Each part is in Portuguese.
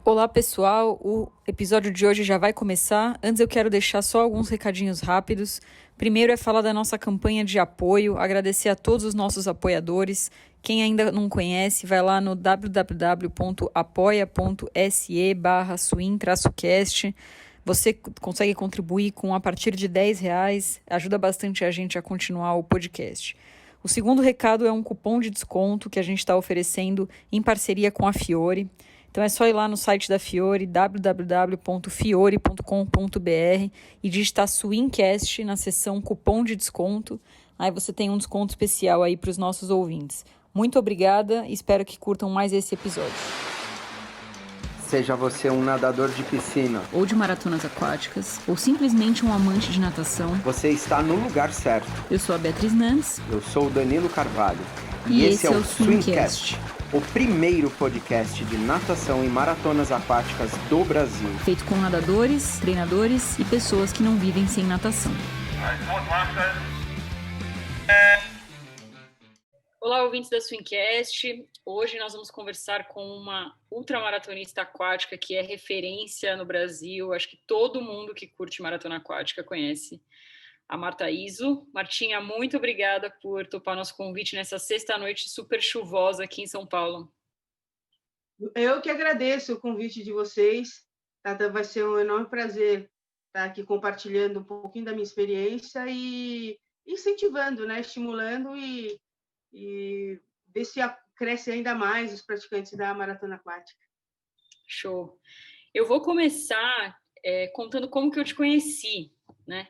Olá pessoal, o episódio de hoje já vai começar. Antes eu quero deixar só alguns recadinhos rápidos. Primeiro é falar da nossa campanha de apoio, agradecer a todos os nossos apoiadores. Quem ainda não conhece, vai lá no www.apoia.se/swing-cast. Você consegue contribuir com a partir de R$10, ajuda bastante a gente a continuar o podcast. O segundo recado é um cupom de desconto que a gente está oferecendo em parceria com a Fiore. Então é só ir lá no site da Fiore, www.fiore.com.br e digitar Swingcast na seção cupom de desconto. Aí você tem um desconto especial aí para os nossos ouvintes. Muito obrigada e espero que curtam mais esse episódio. Seja você um nadador de piscina, Ou de maratonas aquáticas, ou simplesmente um amante de natação, você está no lugar certo. eu sou a Beatriz Nans. Eu sou o Danilo Carvalho. E esse é o Swingcast, o primeiro podcast de natação e maratonas aquáticas do Brasil. feito com nadadores, treinadores e pessoas que não vivem sem natação. Olá, ouvintes da Swingcast. Hoje nós vamos conversar com uma ultramaratonista aquática que é referência no Brasil. Acho que todo mundo que curte maratona aquática conhece a Marta Izzo. Martinha, muito obrigada por topar nosso convite nessa sexta-noite super chuvosa aqui em São Paulo. Eu que agradeço o convite de vocês. Vai ser um enorme prazer estar aqui compartilhando um pouquinho da minha experiência e incentivando, né? Estimulando e ver se cresce ainda mais os praticantes da maratona aquática. Show. Eu vou começar contando como que eu te conheci, né?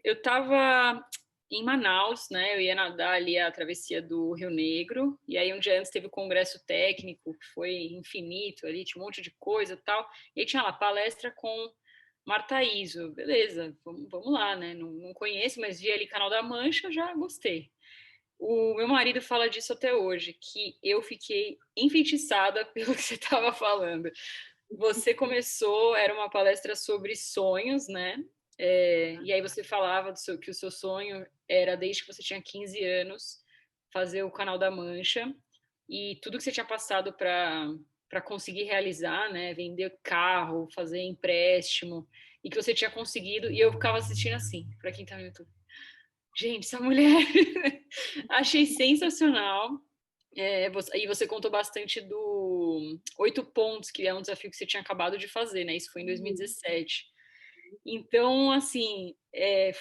Eu estava em Manaus, né? Eu ia nadar ali a travessia do Rio Negro, e aí um dia antes teve o congresso técnico, que foi infinito ali, tinha um monte de coisa e tal, e aí tinha lá palestra com Marta Izzo. Beleza, vamos lá, né? Não conheço, mas vi ali Canal da Mancha, já gostei. O meu marido fala disso até hoje, que eu fiquei enfeitiçada pelo que você estava falando. Você começou, era uma palestra sobre sonhos, né? E aí você falava que o seu sonho era, desde que você tinha 15 anos, fazer o Canal da Mancha, e tudo que você tinha passado para conseguir realizar, né? Vender carro, fazer empréstimo, e que você tinha conseguido, e eu ficava assistindo assim, para quem tá no YouTube. Gente, essa mulher achei sensacional. E você contou bastante do 8 pontos, que é um desafio que você tinha acabado de fazer, né? Isso foi em 2017. Então, assim,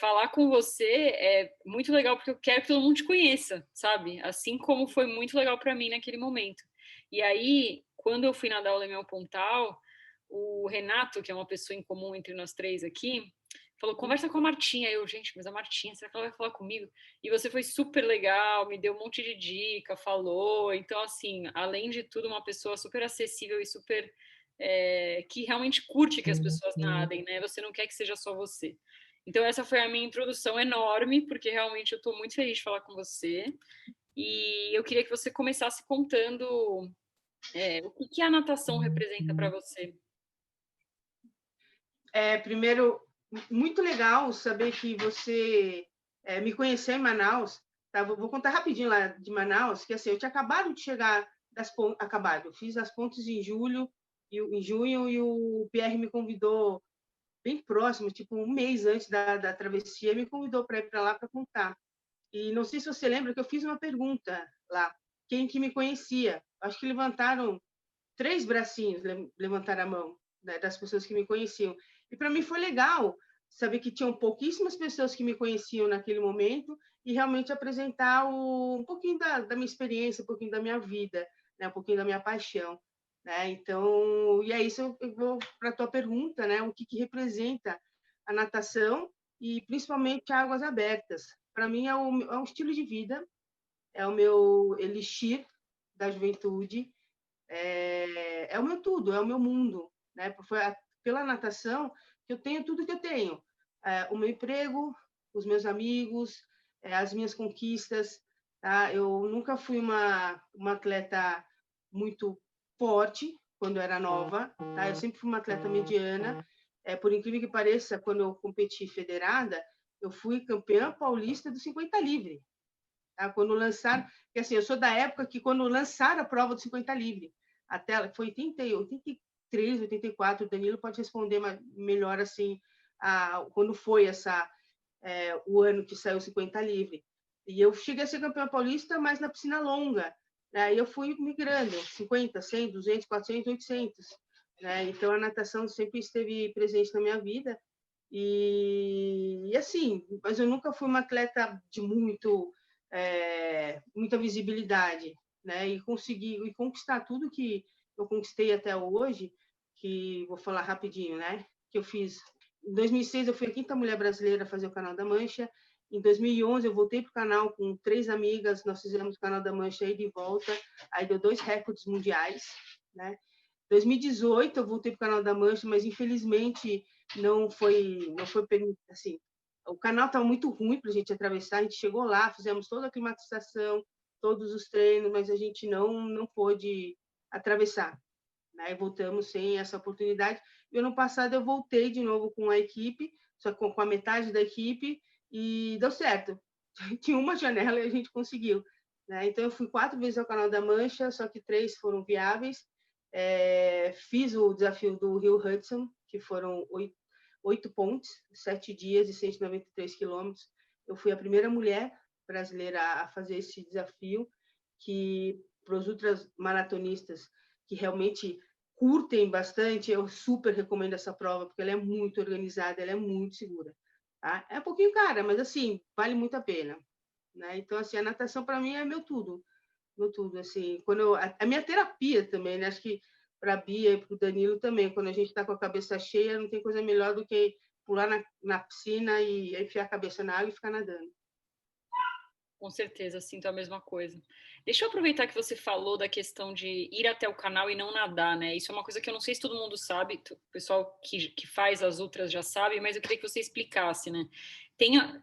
falar com você é muito legal, porque eu quero que todo mundo te conheça, sabe? Assim como foi muito legal para mim naquele momento. E aí, quando eu fui nadar o Leme ao Pontal, o Renato, que é uma pessoa em comum entre nós três aqui, falou, conversa com a Martinha. Eu, gente, mas a Martinha, será que ela vai falar comigo? E você foi super legal, me deu um monte de dica, falou. Então, assim, além de tudo, uma pessoa super acessível e super... que realmente curte que as pessoas nadem, né? Você não quer que seja só você. Então, essa foi a minha introdução enorme, porque realmente eu estou muito feliz de falar com você. E eu queria que você começasse contando o que a natação representa para você. Primeiro, muito legal saber que você me conheceu em Manaus. Tá? Vou contar rapidinho lá de Manaus, que assim, eu tinha acabado de chegar eu fiz as pontes em junho, e o Pierre me convidou bem próximo, tipo um mês antes da travessia, me convidou para ir para lá para contar. E não sei se você lembra que eu fiz uma pergunta lá, quem que me conhecia. Acho que levantaram 3 bracinhos, levantaram a mão, né, das pessoas que me conheciam. E para mim foi legal saber que tinham pouquíssimas pessoas que me conheciam naquele momento e realmente apresentar um pouquinho da minha experiência, um pouquinho da minha vida, né, um pouquinho da minha paixão. Né? Então, e é isso, eu vou para a tua pergunta, né, o que representa a natação e principalmente águas abertas. Para mim é um estilo de vida, é o meu elixir da juventude, é o meu tudo, é o meu mundo, né? Foi pela natação que eu tenho tudo que eu tenho, o meu emprego, os meus amigos, as minhas conquistas, tá? Eu nunca fui uma atleta muito forte quando eu era nova, tá? Eu sempre fui uma atleta mediana. Por incrível que pareça, quando eu competi federada, eu fui campeã paulista do 50 livre. Tá? Quando lançaram, porque assim, eu sou da época que quando lançaram a prova do 50 livre, até foi 83, 84, o Danilo pode responder melhor assim, quando foi o ano que saiu 50 livre. E eu cheguei a ser campeã paulista, mas na piscina longa. Aí eu fui migrando, 50, 100, 200, 400, 800. Né? Então, a natação sempre esteve presente na minha vida. E assim, mas eu nunca fui uma atleta de muita visibilidade. Né? E consegui conquistar tudo que eu conquistei até hoje, que vou falar rapidinho, né? Que eu fiz. Em 2006, eu fui a 5ª mulher brasileira a fazer o Canal da Mancha. Em 2011, eu voltei para o canal com 3 amigas, nós fizemos o Canal da Mancha aí de volta, aí deu 2 recordes mundiais, né? Em 2018, eu voltei para o Canal da Mancha, mas infelizmente não foi permitido, assim, o canal estava muito ruim para a gente atravessar, a gente chegou lá, fizemos toda a climatização, todos os treinos, mas a gente não pôde atravessar, né? E voltamos sem essa oportunidade. E ano passado eu voltei de novo com a equipe, só com a metade da equipe, e deu certo. Tinha uma janela e a gente conseguiu. Né? Então, eu fui 4 vezes ao Canal da Mancha, só que 3 foram viáveis. Fiz o desafio do Rio Hudson, que foram 8 pontes, 7 dias e 193 quilômetros. Eu fui a primeira mulher brasileira a fazer esse desafio, que para os ultramaratonistas que realmente curtem bastante, eu super recomendo essa prova, porque ela é muito organizada, ela é muito segura. Tá? É um pouquinho cara, mas assim, vale muito a pena. Né? Então, assim, a natação para mim é meu tudo. Meu tudo, assim. A minha terapia também, né? Acho que para a Bia e para o Danilo também, quando a gente está com a cabeça cheia, não tem coisa melhor do que pular na piscina e enfiar a cabeça na água e ficar nadando. Com certeza, sinto a mesma coisa. Deixa eu aproveitar que você falou da questão de ir até o canal e não nadar, né? Isso é uma coisa que eu não sei se todo mundo sabe, o pessoal que faz as ultras já sabe, mas eu queria que você explicasse, né?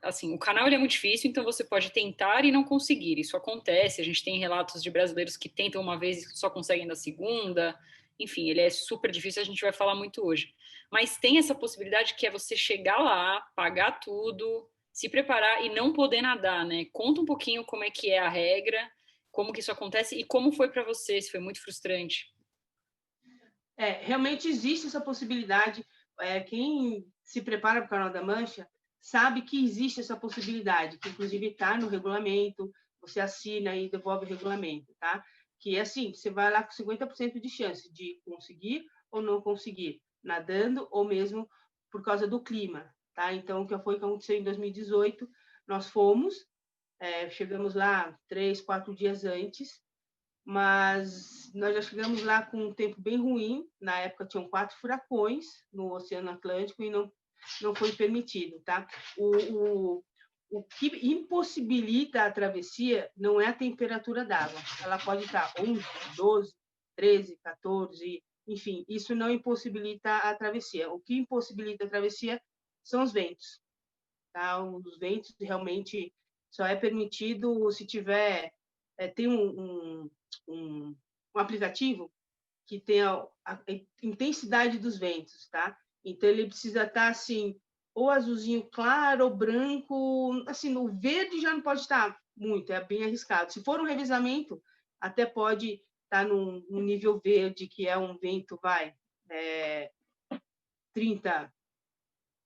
Assim, o canal ele é muito difícil, então você pode tentar e não conseguir. Isso acontece, a gente tem relatos de brasileiros que tentam uma vez e só conseguem da segunda. Enfim, ele é super difícil, a gente vai falar muito hoje. Mas tem essa possibilidade que é você chegar lá, pagar tudo, se preparar e não poder nadar, né? Conta um pouquinho como é que é a regra, como que isso acontece e como foi para você, se foi muito frustrante. Realmente existe essa possibilidade. Quem se prepara para o Canal da Mancha sabe que existe essa possibilidade, que inclusive está no regulamento, você assina e devolve o regulamento, tá? Que é assim, você vai lá com 50% de chance de conseguir ou não conseguir, nadando ou mesmo por causa do clima, tá? Então, o que aconteceu em 2018, nós fomos, chegamos lá 3, 4 dias antes, mas nós já chegamos lá com um tempo bem ruim. Na época tinham 4 furacões no Oceano Atlântico e não foi permitido, tá? O que impossibilita a travessia não é a temperatura d'água. Ela pode estar 11, 12, 13, 14, enfim, isso não impossibilita a travessia. O que impossibilita a travessia são os ventos, tá? Os ventos realmente só é permitido se tiver tem um aplicativo que tem a intensidade dos ventos, tá? Então ele precisa estar assim, ou azulzinho claro, ou branco, assim, no verde já não pode estar muito, é bem arriscado. Se for um revezamento, até pode estar no nível verde, que é um vento, 30,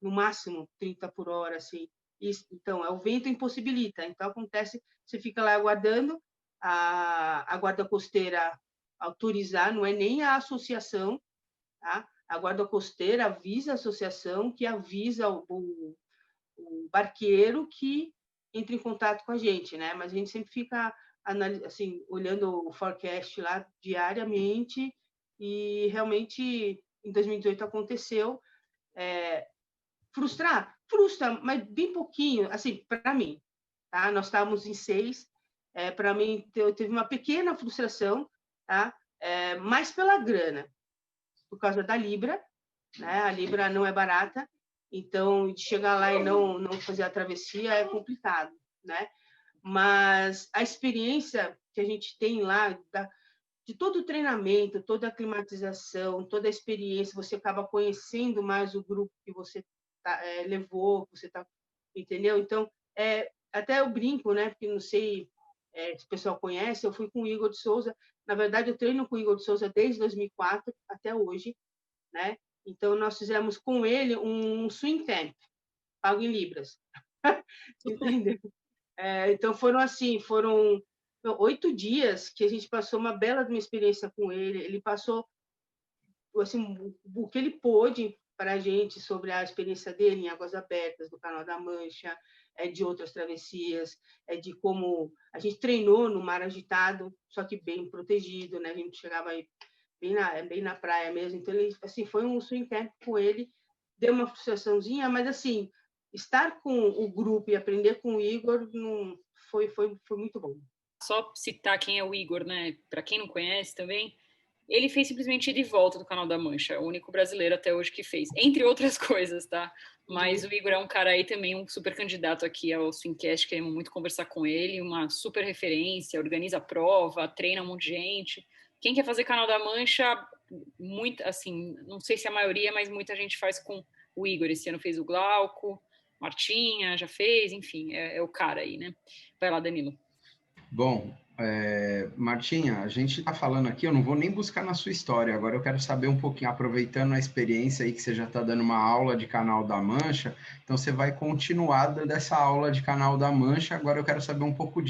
no máximo 30 por hora, assim. Isso, então, o vento impossibilita. Então, acontece, você fica lá aguardando a guarda costeira autorizar, não é nem a associação, tá? A guarda costeira avisa a associação, que avisa o barqueiro que entra em contato com a gente, né? Mas a gente sempre fica assim, olhando o forecast lá diariamente e realmente em 2018 aconteceu. Frustra, mas bem pouquinho, assim, para mim, tá? Nós estávamos em 6, para mim teve uma pequena frustração, tá? Mais pela grana, por causa da Libra, né? A Libra não é barata, então de chegar lá e não fazer a travessia é complicado, né? Mas a experiência que a gente tem lá de todo o treinamento, toda a climatização, toda a experiência, você acaba conhecendo mais o grupo que você levou, que você tá, entendeu? Então, até eu brinco, né? Porque não sei se o pessoal conhece, eu fui com o Igor de Souza Na verdade, eu treino com o Igor de Souza desde 2004 até hoje, né? Então, nós fizemos com ele um swing camp, pago em libras. Entendeu? Então, foram 8 dias que a gente passou uma bela de uma experiência com ele. Ele passou assim, o que ele pôde para a gente sobre a experiência dele em Águas Abertas, do Canal da Mancha, de outras travessias, de como a gente treinou no mar agitado, só que bem protegido, né? A gente chegava aí bem na praia mesmo. Então, ele, assim, foi um swing camp com ele, deu uma frustraçãozinha, mas, assim, estar com o grupo e aprender com o Igor foi muito bom. Só citar quem é o Igor, né? Para quem não conhece também, ele fez simplesmente ida e volta do Canal da Mancha, o único brasileiro até hoje que fez, entre outras coisas, tá? Mas o Igor é um cara aí também, um super candidato aqui ao Swingcast, queremos muito conversar com ele, uma super referência, organiza a prova, treina um monte de gente. Quem quer fazer Canal da Mancha, muito, assim, não sei se a maioria, mas muita gente faz com o Igor. Esse ano fez o Glauco, Martinha já fez, enfim, é o cara aí, né? Vai lá, Danilo. Bom, Martinha, a gente está falando aqui, eu não vou nem buscar na sua história, agora eu quero saber um pouquinho, aproveitando a experiência aí que você já está dando uma aula de Canal da Mancha, então você vai continuar dando essa aula de Canal da Mancha, agora eu quero saber um pouco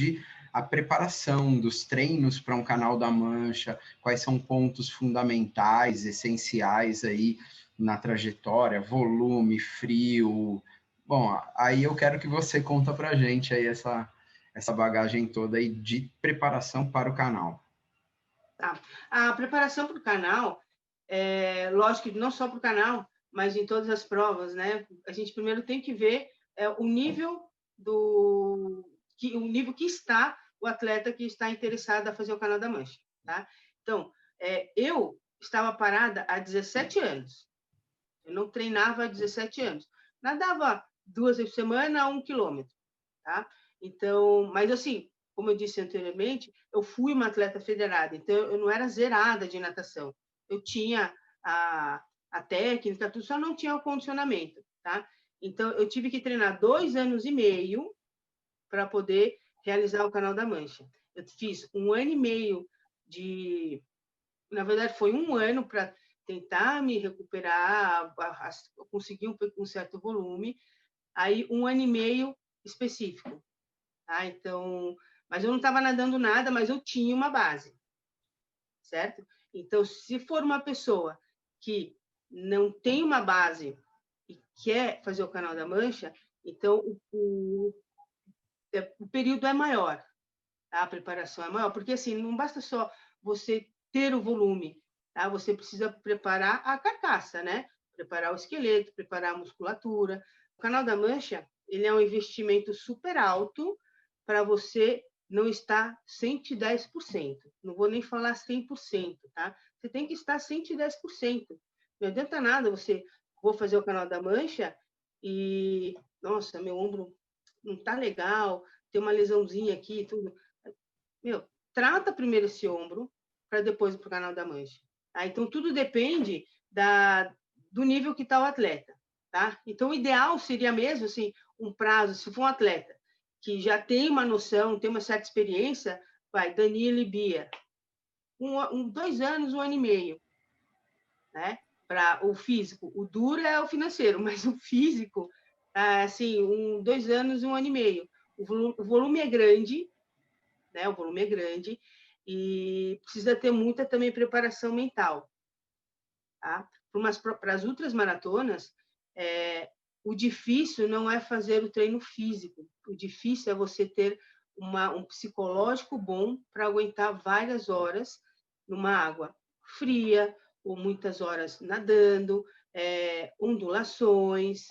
a preparação dos treinos para um Canal da Mancha, quais são pontos fundamentais, essenciais aí na trajetória, volume, frio. Bom, aí eu quero que você conta para a gente aí essa bagagem toda aí de preparação para o canal. Tá. A preparação para o canal, lógico que não só para o canal, mas em todas as provas, né? A gente primeiro tem que ver o nível que está o atleta que está interessado a fazer o Canal da Mancha, tá? Então, eu estava parada há 17 anos. Eu não treinava há 17 anos. Nadava 2 vezes por semana, 1 quilômetro, tá? Então, mas assim, como eu disse anteriormente, eu fui uma atleta federada, então eu não era zerada de natação. Eu tinha a técnica, tudo, só não tinha o condicionamento, tá? Então, eu tive que treinar 2 anos e meio para poder realizar o Canal da Mancha. Eu fiz 1 ano e meio na verdade, foi 1 ano para tentar me recuperar, conseguir um certo volume, aí 1 ano e meio específico. Tá? Então, mas eu não estava nadando nada, mas eu tinha uma base, certo? Então, se for uma pessoa que não tem uma base e quer fazer o Canal da Mancha, então o período é maior, tá? A preparação é maior, porque assim, não basta só você ter o volume, tá? Você precisa preparar a carcaça, né? Preparar o esqueleto, preparar a musculatura. O Canal da Mancha, ele é um investimento super alto para você não estar 110%. Não vou nem falar 100%, tá? Você tem que estar 110%. Não adianta nada vou fazer o Canal da Mancha e, nossa, meu ombro não tá legal, tem uma lesãozinha aqui, tudo. Trata primeiro esse ombro para depois ir para o Canal da Mancha. Tá? Então, tudo depende do nível que está o atleta. Tá? Então, o ideal seria mesmo assim, um prazo, se for um atleta que já tem uma noção, tem uma certa experiência, vai, Danilo e Bia, 2 anos, 1 ano e meio. Né? Para o físico, o duro é o financeiro, mas o físico, assim, 2 anos, 1 ano e meio. O volume é grande, né? O volume é grande e precisa ter muita também preparação mental. Tá? Para as ultramaratonas, o difícil não é fazer o treino físico, o difícil é você ter um psicológico bom para aguentar várias horas numa água fria, ou muitas horas nadando, ondulações,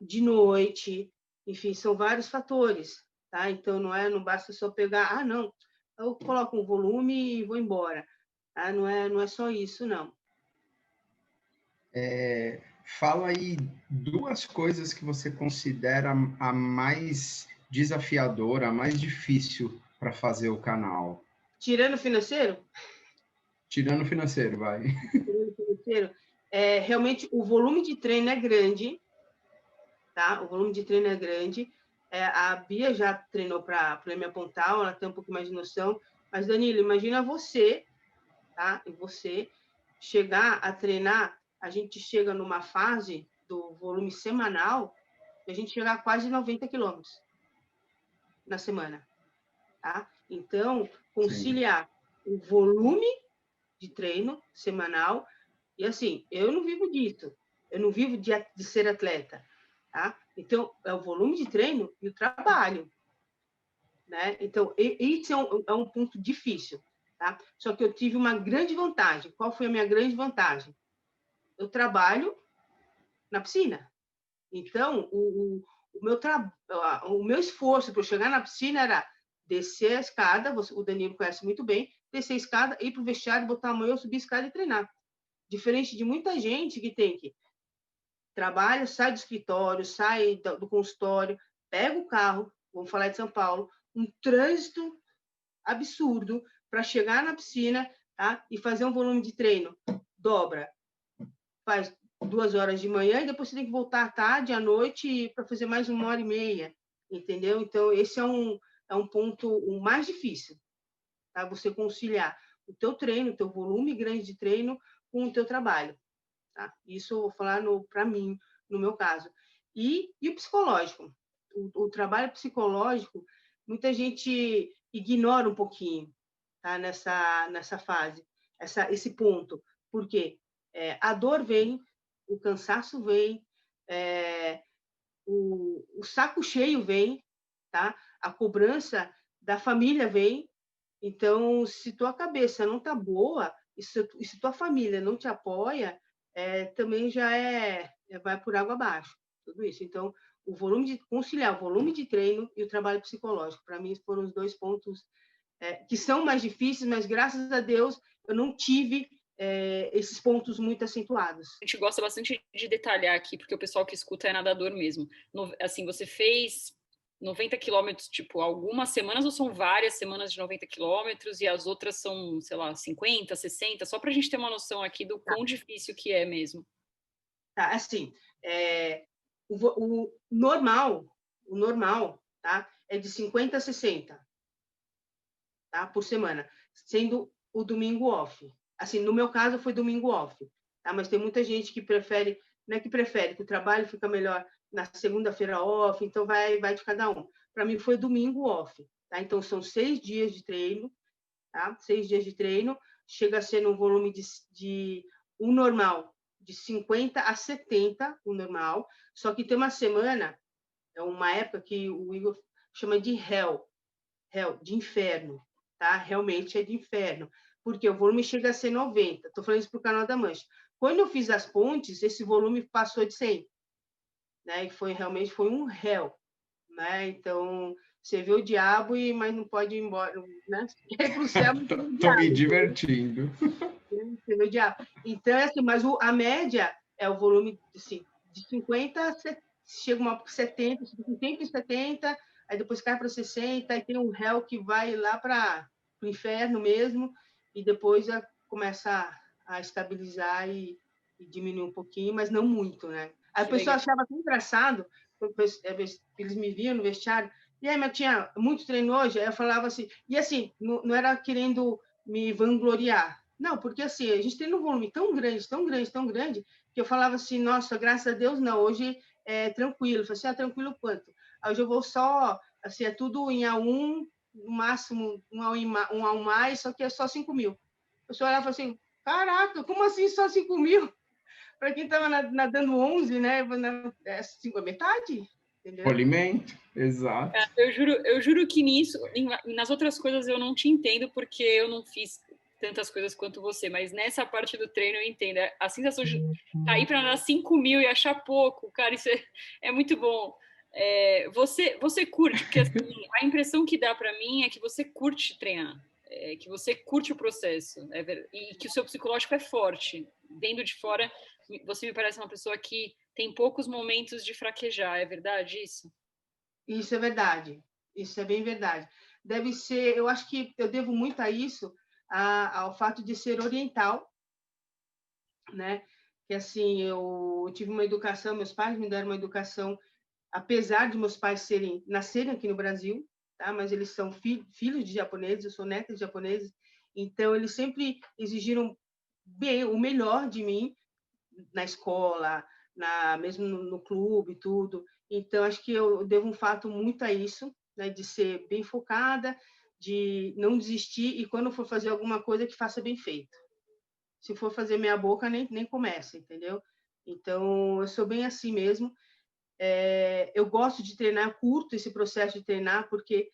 de noite, enfim, são vários fatores. Tá? Então, não basta só pegar, não, eu coloco um volume e vou embora. Tá? Não é só isso, não. Fala aí 2 coisas que você considera a mais desafiadora, a mais difícil para fazer o canal. Tirando o financeiro? Tirando o financeiro, vai. Tirando o financeiro, realmente o volume de treino é grande, tá? O volume de treino é grande. A Bia já treinou para me apontar, ela tem um pouco mais de noção. Mas, Danilo, imagina você, tá? E você chegar a treinar, a gente chega numa fase do volume semanal, e a gente chega a quase 90 quilômetros na semana, tá? Então, conciliar o volume de treino semanal, e assim, eu não vivo disso, eu não vivo de ser atleta, tá? Então, é o volume de treino e o trabalho, né? Então, isso é um ponto difícil, tá? Só que eu tive uma grande vantagem. Qual foi a minha grande vantagem? Eu trabalho na piscina. Então, o meu esforço para chegar na piscina era descer a escada, o Danilo conhece muito bem, descer a escada, ir para o vestiário, botar a mão, subir a escada e treinar. Diferente de muita gente que tem que trabalha, sai do escritório, sai do consultório, pega o carro, vamos falar de São Paulo, um trânsito absurdo para chegar na piscina, tá? E fazer um volume de treino. Dobra. Faz 2 horas de manhã e depois você tem que voltar à tarde, à noite, para fazer mais 1h30, entendeu? Então, esse é um ponto o mais difícil, tá? Você conciliar o teu treino, o teu volume grande de treino com o teu trabalho, tá? Isso eu vou falar para mim, no meu caso. E o psicológico. O trabalho psicológico, muita gente ignora um pouquinho, tá? Nessa fase, esse ponto. Por quê? A dor vem, o cansaço vem, o saco cheio vem, tá? A cobrança da família vem. Então, se tua cabeça não tá boa, e se tua família não te apoia, também já vai por água abaixo, tudo isso. Então, conciliar o volume de treino e o trabalho psicológico, para mim, foram os 2 pontos que são mais difíceis, mas graças a Deus eu não tive esses pontos muito acentuados. A gente gosta bastante de detalhar aqui, porque o pessoal que escuta é nadador mesmo. Assim, você fez 90 quilômetros, tipo, algumas semanas ou são várias semanas de 90 quilômetros e as outras são, sei lá, 50, 60, só para a gente ter uma noção aqui do quão difícil que é mesmo. Tá, assim, o normal, tá, é de 50 a 60, tá, por semana, sendo o domingo off. Assim, no meu caso foi domingo off, tá? Mas tem muita gente que prefere, não é que prefere, que o trabalho fica melhor na segunda-feira off, então vai de cada um. Para mim foi domingo off, tá? Então são 6 dias de treino, tá? 6 dias de treino, chega a ser um volume de um normal de 50 a 70, o normal, só que tem uma semana, é uma época que o Igor chama de hell, de inferno, tá? Realmente é de inferno, porque o volume chega a ser 90. Estou falando isso para o Canal da Mancha. Quando eu fiz as pontes, esse volume passou de 100, né? E realmente foi um hell, né? Então, você vê o diabo, mas não pode ir embora, né? Quer ir para o céu, mas não Tô me divertindo. Você vê o diabo. Então, assim, mas a média é o volume assim, de 50, chega uma 70, 50 e 70, aí depois cai para 60, aí tem um réu que vai lá para o inferno mesmo, e depois já começa a estabilizar e diminuir um pouquinho, mas não muito, né? Aí o pessoal achava tão engraçado, eles me viam no vestiário, e aí, mas tinha muito treino hoje, aí eu falava assim, e assim, não era querendo me vangloriar, não, porque assim, a gente tem um volume tão grande, tão grande, tão grande, que eu falava assim, nossa, graças a Deus, não, hoje é tranquilo. Eu falei assim, tranquilo quanto? Aí hoje eu vou só, assim, é tudo em A1, no máximo um A1 mais, só que é só 5 mil. A pessoa olhava assim, caraca, como assim só 5 mil? Para quem estava nadando 11, né? É metade, entendeu? Polimento, exato. Eu juro que nisso, nas outras coisas eu não te entendo, porque eu não fiz tantas coisas quanto você, mas nessa parte do treino eu entendo. A sensação de cair para nadar 5 mil e achar pouco, cara, isso é muito bom. Você curte, porque assim, a impressão que dá para mim é que você curte treinar, que você curte o processo, e que o seu psicológico é forte. Vendo de fora, você me parece uma pessoa que tem poucos momentos de fraquejar, é verdade isso? Isso é verdade, isso é bem verdade. Deve ser, eu acho que eu devo muito a isso, ao fato de ser oriental, né? Que assim, eu tive uma educação, meus pais me deram uma educação, apesar de meus pais nascerem aqui no Brasil, tá? Mas eles são filhos de japoneses, eu sou neta de japoneses, então eles sempre exigiram bem o melhor de mim na escola, mesmo no clube, tudo. Então acho que eu devo um fato muito a isso, né? De ser bem focada, de não desistir e quando for fazer alguma coisa que faça bem feito. Se for fazer meia boca, nem começa, entendeu? Então, eu sou bem assim mesmo. Eu gosto de treinar, curto esse processo de treinar, porque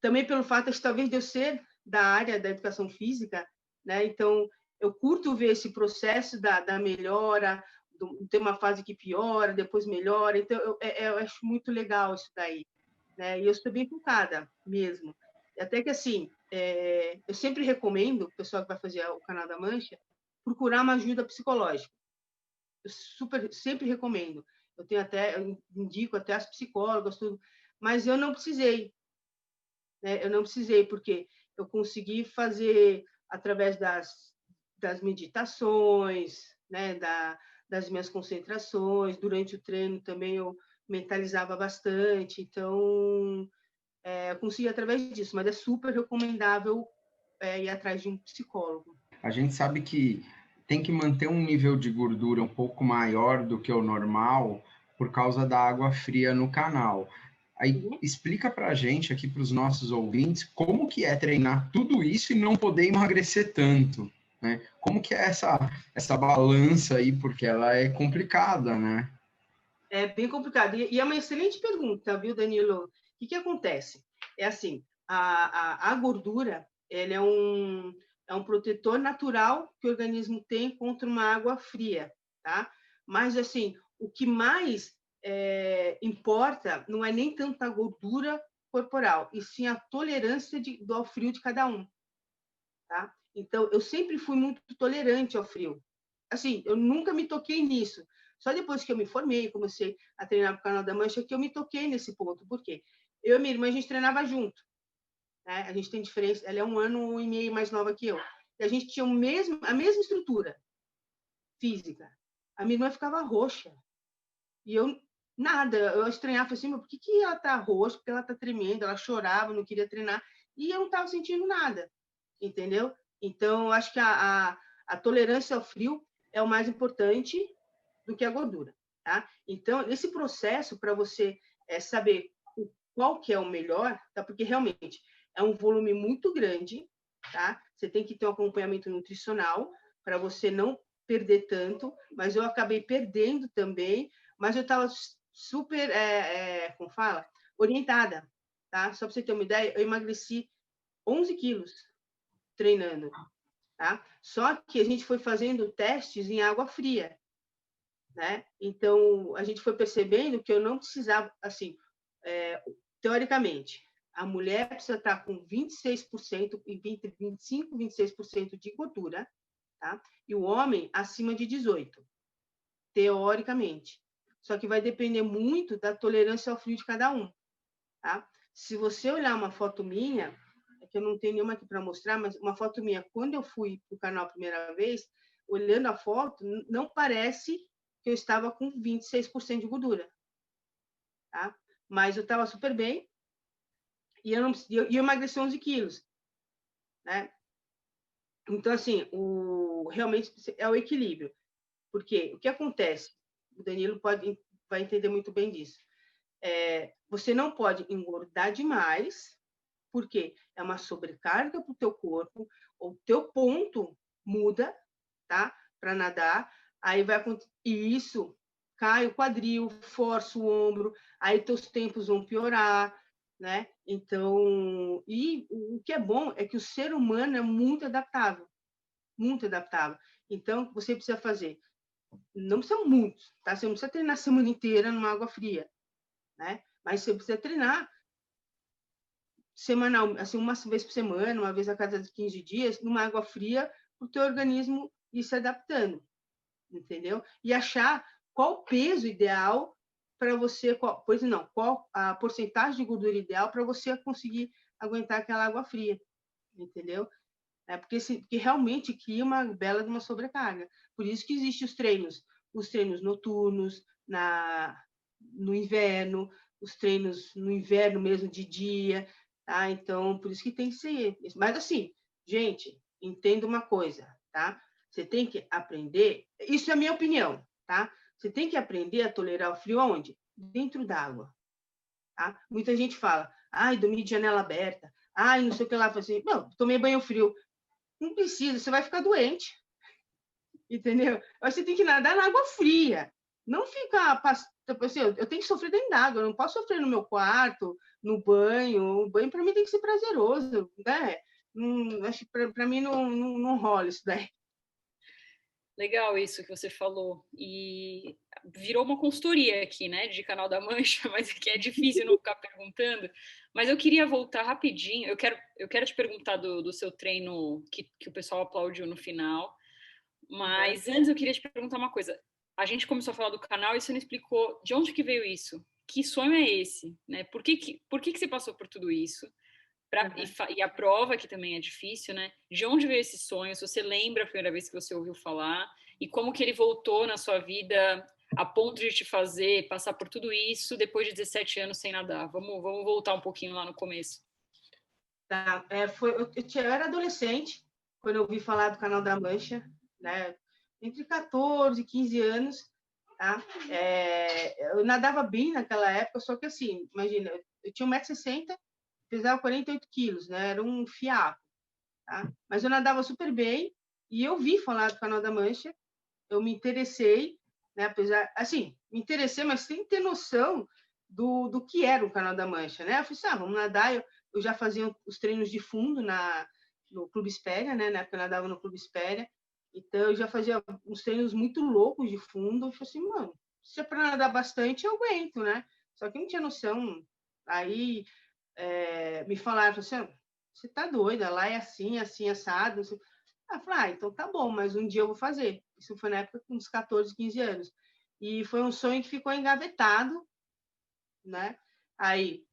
também pelo fato de talvez de eu ser da área da educação física, né? Então, eu curto ver esse processo da melhora, ter uma fase que piora, depois melhora. Então, eu acho muito legal isso daí, né? E eu estou bem focada mesmo. Até que, assim, eu sempre recomendo, o pessoal que vai fazer o Canal da Mancha, procurar uma ajuda psicológica. Eu sempre recomendo. Eu indico até as psicólogas, tudo, mas eu não precisei, né? Eu não precisei, porque eu consegui fazer através das meditações, né? Das minhas concentrações. Durante o treino também eu mentalizava bastante, então eu consegui através disso, mas é super recomendável ir atrás de um psicólogo. A gente sabe que tem que manter um nível de gordura um pouco maior do que o normal por causa da água fria no canal. Aí explica para a gente aqui, para os nossos ouvintes, como que é treinar tudo isso e não poder emagrecer tanto, né? Como que é essa balança aí, porque ela é complicada, né? É bem complicado. E é uma excelente pergunta, viu, Danilo? O que acontece? É assim, a gordura, ela é um protetor natural que o organismo tem contra uma água fria, tá? Mas, assim, o que mais importa não é nem tanto a gordura corporal, e sim a tolerância ao frio de cada um, tá? Então, eu sempre fui muito tolerante ao frio. Assim, eu nunca me toquei nisso. Só depois que eu me formei, comecei a treinar para o Canal da Mancha, que eu me toquei nesse ponto. Por quê? Eu e minha irmã, a gente treinava junto, né? A gente tem diferença, ela é 1 ano e meio mais nova que eu. E a gente tinha a mesma estrutura física. A minha irmã ficava roxa. E eu, nada. Eu estranhava assim, por que ela tá roxa? Porque ela tá tremendo, ela chorava, não queria treinar. E eu não estava sentindo nada, entendeu? Então, acho que a tolerância ao frio é o mais importante do que a gordura, tá? Então, esse processo para você saber qual que é o melhor, tá? Porque realmente é um volume muito grande, tá? Você tem que ter um acompanhamento nutricional para você não perder tanto, mas eu acabei perdendo também, mas eu estava super, como fala? Orientada, tá? Só para você ter uma ideia, eu emagreci 11 quilos treinando, tá? Só que a gente foi fazendo testes em água fria, né? Então, a gente foi percebendo que eu não precisava, assim, teoricamente, a mulher precisa estar com 26%, entre 25% e 26% de gordura, tá? E o homem acima de 18%, teoricamente. Só que vai depender muito da tolerância ao frio de cada um, tá? Se você olhar uma foto minha, que eu não tenho nenhuma aqui para mostrar, mas uma foto minha, quando eu fui para o canal a primeira vez, olhando a foto, não parece que eu estava com 26% de gordura, tá? Mas eu estava super bem e eu emagreci 11 quilos, né? Então, assim, realmente é o equilíbrio. Porque o que acontece? O Danilo vai entender muito bem disso. Você não pode engordar demais, porque é uma sobrecarga para o teu corpo, o teu ponto muda, tá? Para nadar, aí vai acontecer isso, cai o quadril, força o ombro, aí teus tempos vão piorar, né? Então, e o que é bom é que o ser humano é muito adaptável, muito adaptável. Então, você precisa fazer, não precisa muito, tá? Você não precisa treinar a semana inteira numa água fria, né? Mas você precisa treinar semanal, assim, uma vez por semana, uma vez a cada 15 dias, numa água fria, para o teu organismo ir se adaptando, entendeu? E achar qual o peso ideal para você, qual a porcentagem de gordura ideal para você conseguir aguentar aquela água fria, entendeu? Porque realmente cria uma bela de uma sobrecarga. Por isso que existem os treinos noturnos, no inverno, os treinos no inverno mesmo, de dia, tá? Então, por isso que tem que ser... Mas, assim, gente, entenda uma coisa, tá? Você tem que aprender... Isso é a minha opinião, tá? Você tem que aprender a tolerar o frio aonde? Dentro d'água, tá? Muita gente fala, ai, dormir de janela aberta, ai, não sei o que lá, assim, não, tomei banho frio. Não precisa, você vai ficar doente, entendeu? Mas você tem que nadar na água fria, não ficar... Assim, eu tenho que sofrer dentro d'água, eu não posso sofrer no meu quarto, no banho. O banho, para mim, tem que ser prazeroso, né? Acho que para mim não rola isso daí. Legal isso que você falou. E virou uma consultoria aqui, né, de Canal da Mancha, mas que é difícil não ficar perguntando. Mas eu queria voltar rapidinho. Eu quero te perguntar do seu treino que o pessoal aplaudiu no final. Mas antes eu queria te perguntar uma coisa. A gente começou a falar do canal e você não explicou de onde que veio isso. Que sonho é esse, né? Por que você passou por tudo isso? E a prova, que também é difícil, né? De onde veio esse sonho? Se você lembra a primeira vez que você ouviu falar e como que ele voltou na sua vida a ponto de te fazer passar por tudo isso depois de 17 anos sem nadar. Vamos voltar um pouquinho lá no começo. Tá, eu era adolescente quando eu ouvi falar do Canal da Mancha, né? Entre 14 e 15 anos, tá? Eu nadava bem naquela época, só que assim, imagina, eu tinha 1,60 m, pesava 48 quilos, né? Era um fiapo, tá? Mas eu nadava super bem e eu vi falar do Canal da Mancha, eu me interessei, né? Apesar, assim, me interessei, mas sem ter noção do que era o Canal da Mancha, né? Eu falei assim, vamos nadar. Eu já fazia os treinos de fundo no Clube Espéria, né? Na época eu nadava no Clube Espéria, então eu já fazia uns treinos muito loucos de fundo. Eu falei assim, mano, se é para nadar bastante, eu aguento, né? Só que eu não tinha noção. Aí me falaram assim, você tá doida, lá é assim, assim, assado. Assim. Eu falei, então tá bom, mas um dia eu vou fazer. Isso foi na época com uns 14, 15 anos. E foi um sonho que ficou engavetado, né? Aí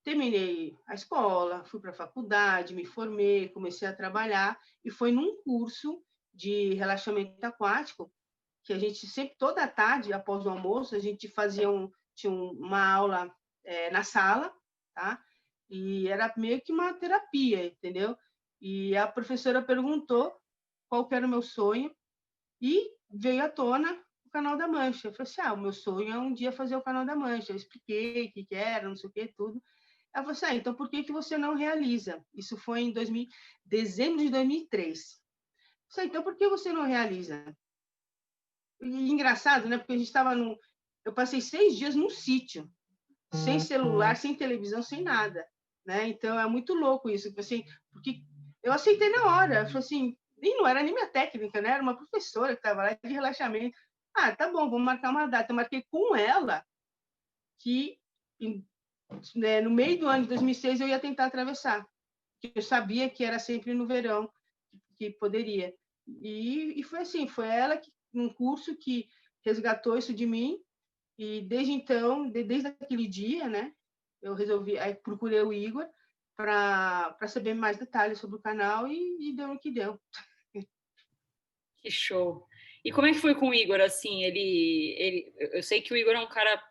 terminei a escola, fui para a faculdade, me formei, comecei a trabalhar, e foi num curso de relaxamento aquático que a gente sempre, toda tarde, após o almoço, a gente tinha uma aula na sala, tá? E era meio que uma terapia, entendeu? E a professora perguntou qual que era o meu sonho e veio à tona o Canal da Mancha. Eu falei assim, o meu sonho é um dia fazer o Canal da Mancha. Eu expliquei o que era, não sei o que, tudo. Ela falou assim, então por que você não realiza? Isso foi em dezembro de 2003. Eu falei, então por que você não realiza? E engraçado, né? Porque a gente estava eu passei 6 dias num sítio, sem celular, sem televisão, sem nada, né? Então é muito louco isso, assim, porque eu aceitei na hora. Eu falei assim, e não era nem minha técnica, né? Era uma professora que estava lá de relaxamento. Tá bom, vamos marcar uma data. Eu marquei com ela que no meio do ano de 2006 eu ia tentar atravessar, que eu sabia que era sempre no verão que poderia. E foi assim, foi ela que num curso que resgatou isso de mim, e desde então, desde aquele dia, né, eu resolvi, aí procurei o Igor para saber mais detalhes sobre o canal e deu no que deu. Que show. E como é que foi com o Igor, assim, eu sei que o Igor é um cara,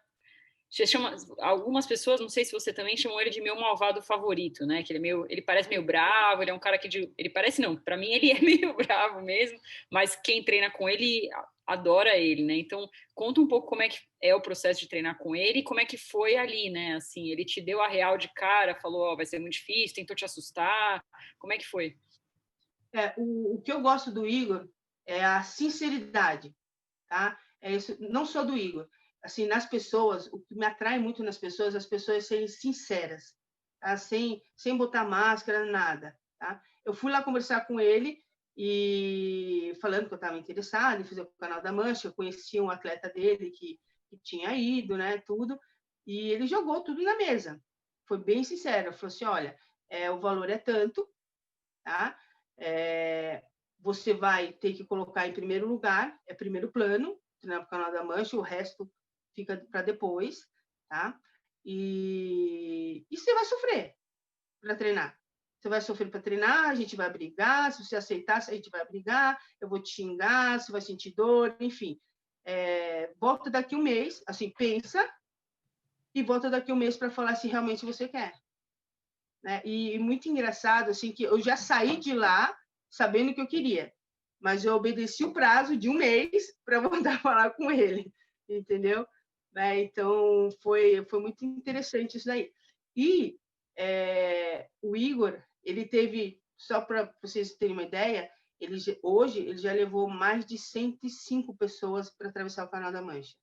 você chama, algumas pessoas, não sei se você também, chamam ele de meu malvado favorito, né, que ele parece meio bravo, ele é um cara ele parece não, para mim ele é meio bravo mesmo, mas quem treina com ele adora ele, né, então conta um pouco como é que é o processo de treinar com ele e como é que foi ali, né, assim, ele te deu a real de cara, falou, vai ser muito difícil, tentou te assustar, como é que foi? O que eu gosto do Igor é a sinceridade, tá? É isso, não só do Igor, assim, nas pessoas, o que me atrai muito nas pessoas, as pessoas serem sinceras, tá? sem botar máscara, nada, tá? Eu fui lá conversar com ele e falando que eu estava interessada em fazer o Canal da Mancha, eu conhecia um atleta dele que tinha ido, né, tudo, e ele jogou tudo na mesa. Foi bem sincero, falou assim, olha, o valor é tanto, tá? Você vai ter que colocar em primeiro lugar, é primeiro plano, treinar para o Canal da Mancha, o resto fica para depois, tá? E você vai sofrer para treinar. Você vai sofrer para treinar, a gente vai brigar, se você aceitar, a gente vai brigar, eu vou te xingar, você vai sentir dor, enfim. Volta daqui um mês, assim, pensa, e volta daqui a um mês para falar se realmente você quer. Né? E muito engraçado, assim, que eu já saí de lá sabendo o que eu queria, mas eu obedeci o prazo de um mês para voltar a falar com ele, entendeu? Né? Então, foi muito interessante isso daí. E o Igor, ele teve, só para vocês terem uma ideia, hoje ele já levou mais de 105 pessoas para atravessar o Canal da Mancha.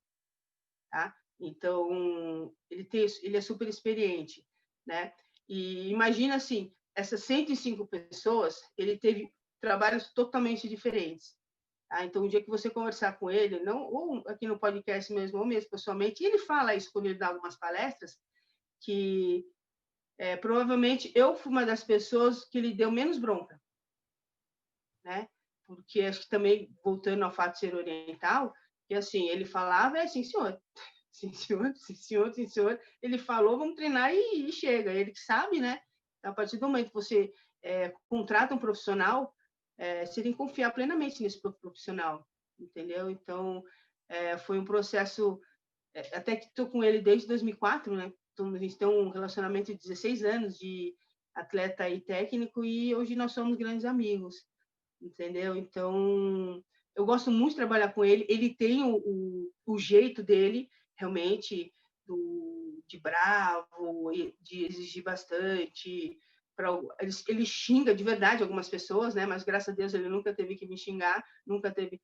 Tá? Então, ele é super experiente, né? E imagina assim, essas 105 pessoas, ele teve trabalhos totalmente diferentes. Tá? Então, o dia que você conversar com ele, não, ou aqui no podcast mesmo, ou mesmo pessoalmente, e ele fala isso quando ele dá algumas palestras, que provavelmente eu fui uma das pessoas que ele deu menos bronca, né? Porque acho que também, voltando ao fato de ser oriental, que assim, ele falava, sim, senhor, sim, senhor, sim, senhor, sim, senhor. Ele falou, vamos treinar e chega. Ele que sabe, né? A partir do momento que você contrata um profissional, você tem que confiar plenamente nesse profissional, entendeu? Então, foi um processo, até que estou com ele desde 2004, né? Então, a gente tem um relacionamento de 16 anos de atleta e técnico, e hoje nós somos grandes amigos, entendeu? Então, eu gosto muito de trabalhar com ele. Ele tem o jeito dele, realmente, de bravo, de exigir bastante. Ele xinga de verdade algumas pessoas, né? Mas graças a Deus ele nunca teve que me xingar, nunca teve.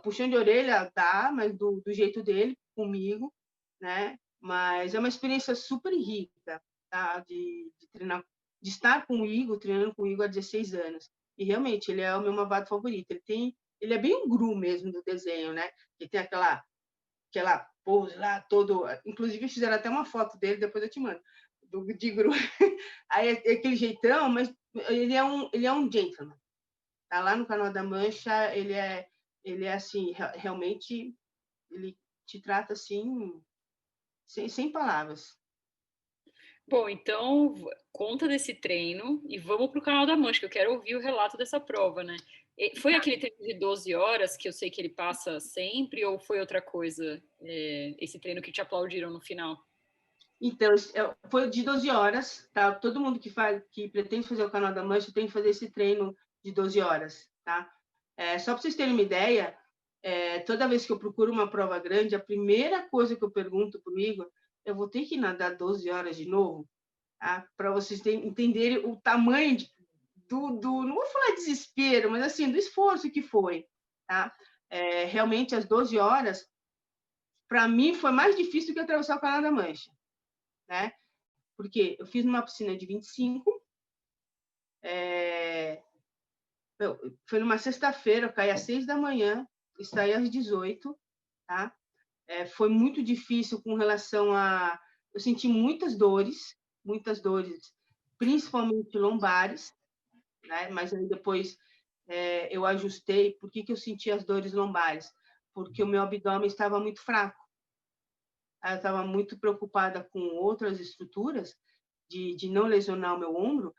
Puxão de orelha, tá, mas do jeito dele, comigo, né? Mas é uma experiência super rica, tá? De treinar, de estar com o Igor, treinando com o Igor há 16 anos. E realmente, ele é o meu malvado favorito. Ele é bem um gru mesmo do desenho, né? Ele tem aquela pose lá, todo. Inclusive, fizeram até uma foto dele, depois eu te mando, de gru. Aí é aquele jeitão, mas ele é um gentleman. Tá lá no Canal da Mancha, ele é assim, realmente, ele te trata assim, sem palavras. Bom, então conta desse treino e vamos para o Canal da Mancha, que eu quero ouvir o relato dessa prova, né? Foi aquele treino de 12 horas que eu sei que ele passa sempre, ou foi outra coisa, esse treino que te aplaudiram no final? Então, foi de 12 horas, tá? Todo mundo que pretende fazer o Canal da Mancha tem que fazer esse treino de 12 horas, tá? Só para vocês terem uma ideia, toda vez que eu procuro uma prova grande, a primeira coisa que eu pergunto para o Igor, eu vou ter que nadar 12 horas de novo, tá? Para vocês entenderem o tamanho não vou falar desespero, mas assim, do esforço que foi, tá? Realmente, as 12 horas, para mim, foi mais difícil que atravessar o Canal da Mancha, né? Porque eu fiz numa piscina de 25, foi numa sexta-feira, eu caí às 6 da manhã e saí às 18, tá? Foi muito difícil com relação a... Eu senti muitas dores, principalmente lombares, né? Mas aí depois eu ajustei. Por que eu senti as dores lombares? Porque o meu abdômen estava muito fraco. Eu estava muito preocupada com outras estruturas, de não lesionar o meu ombro,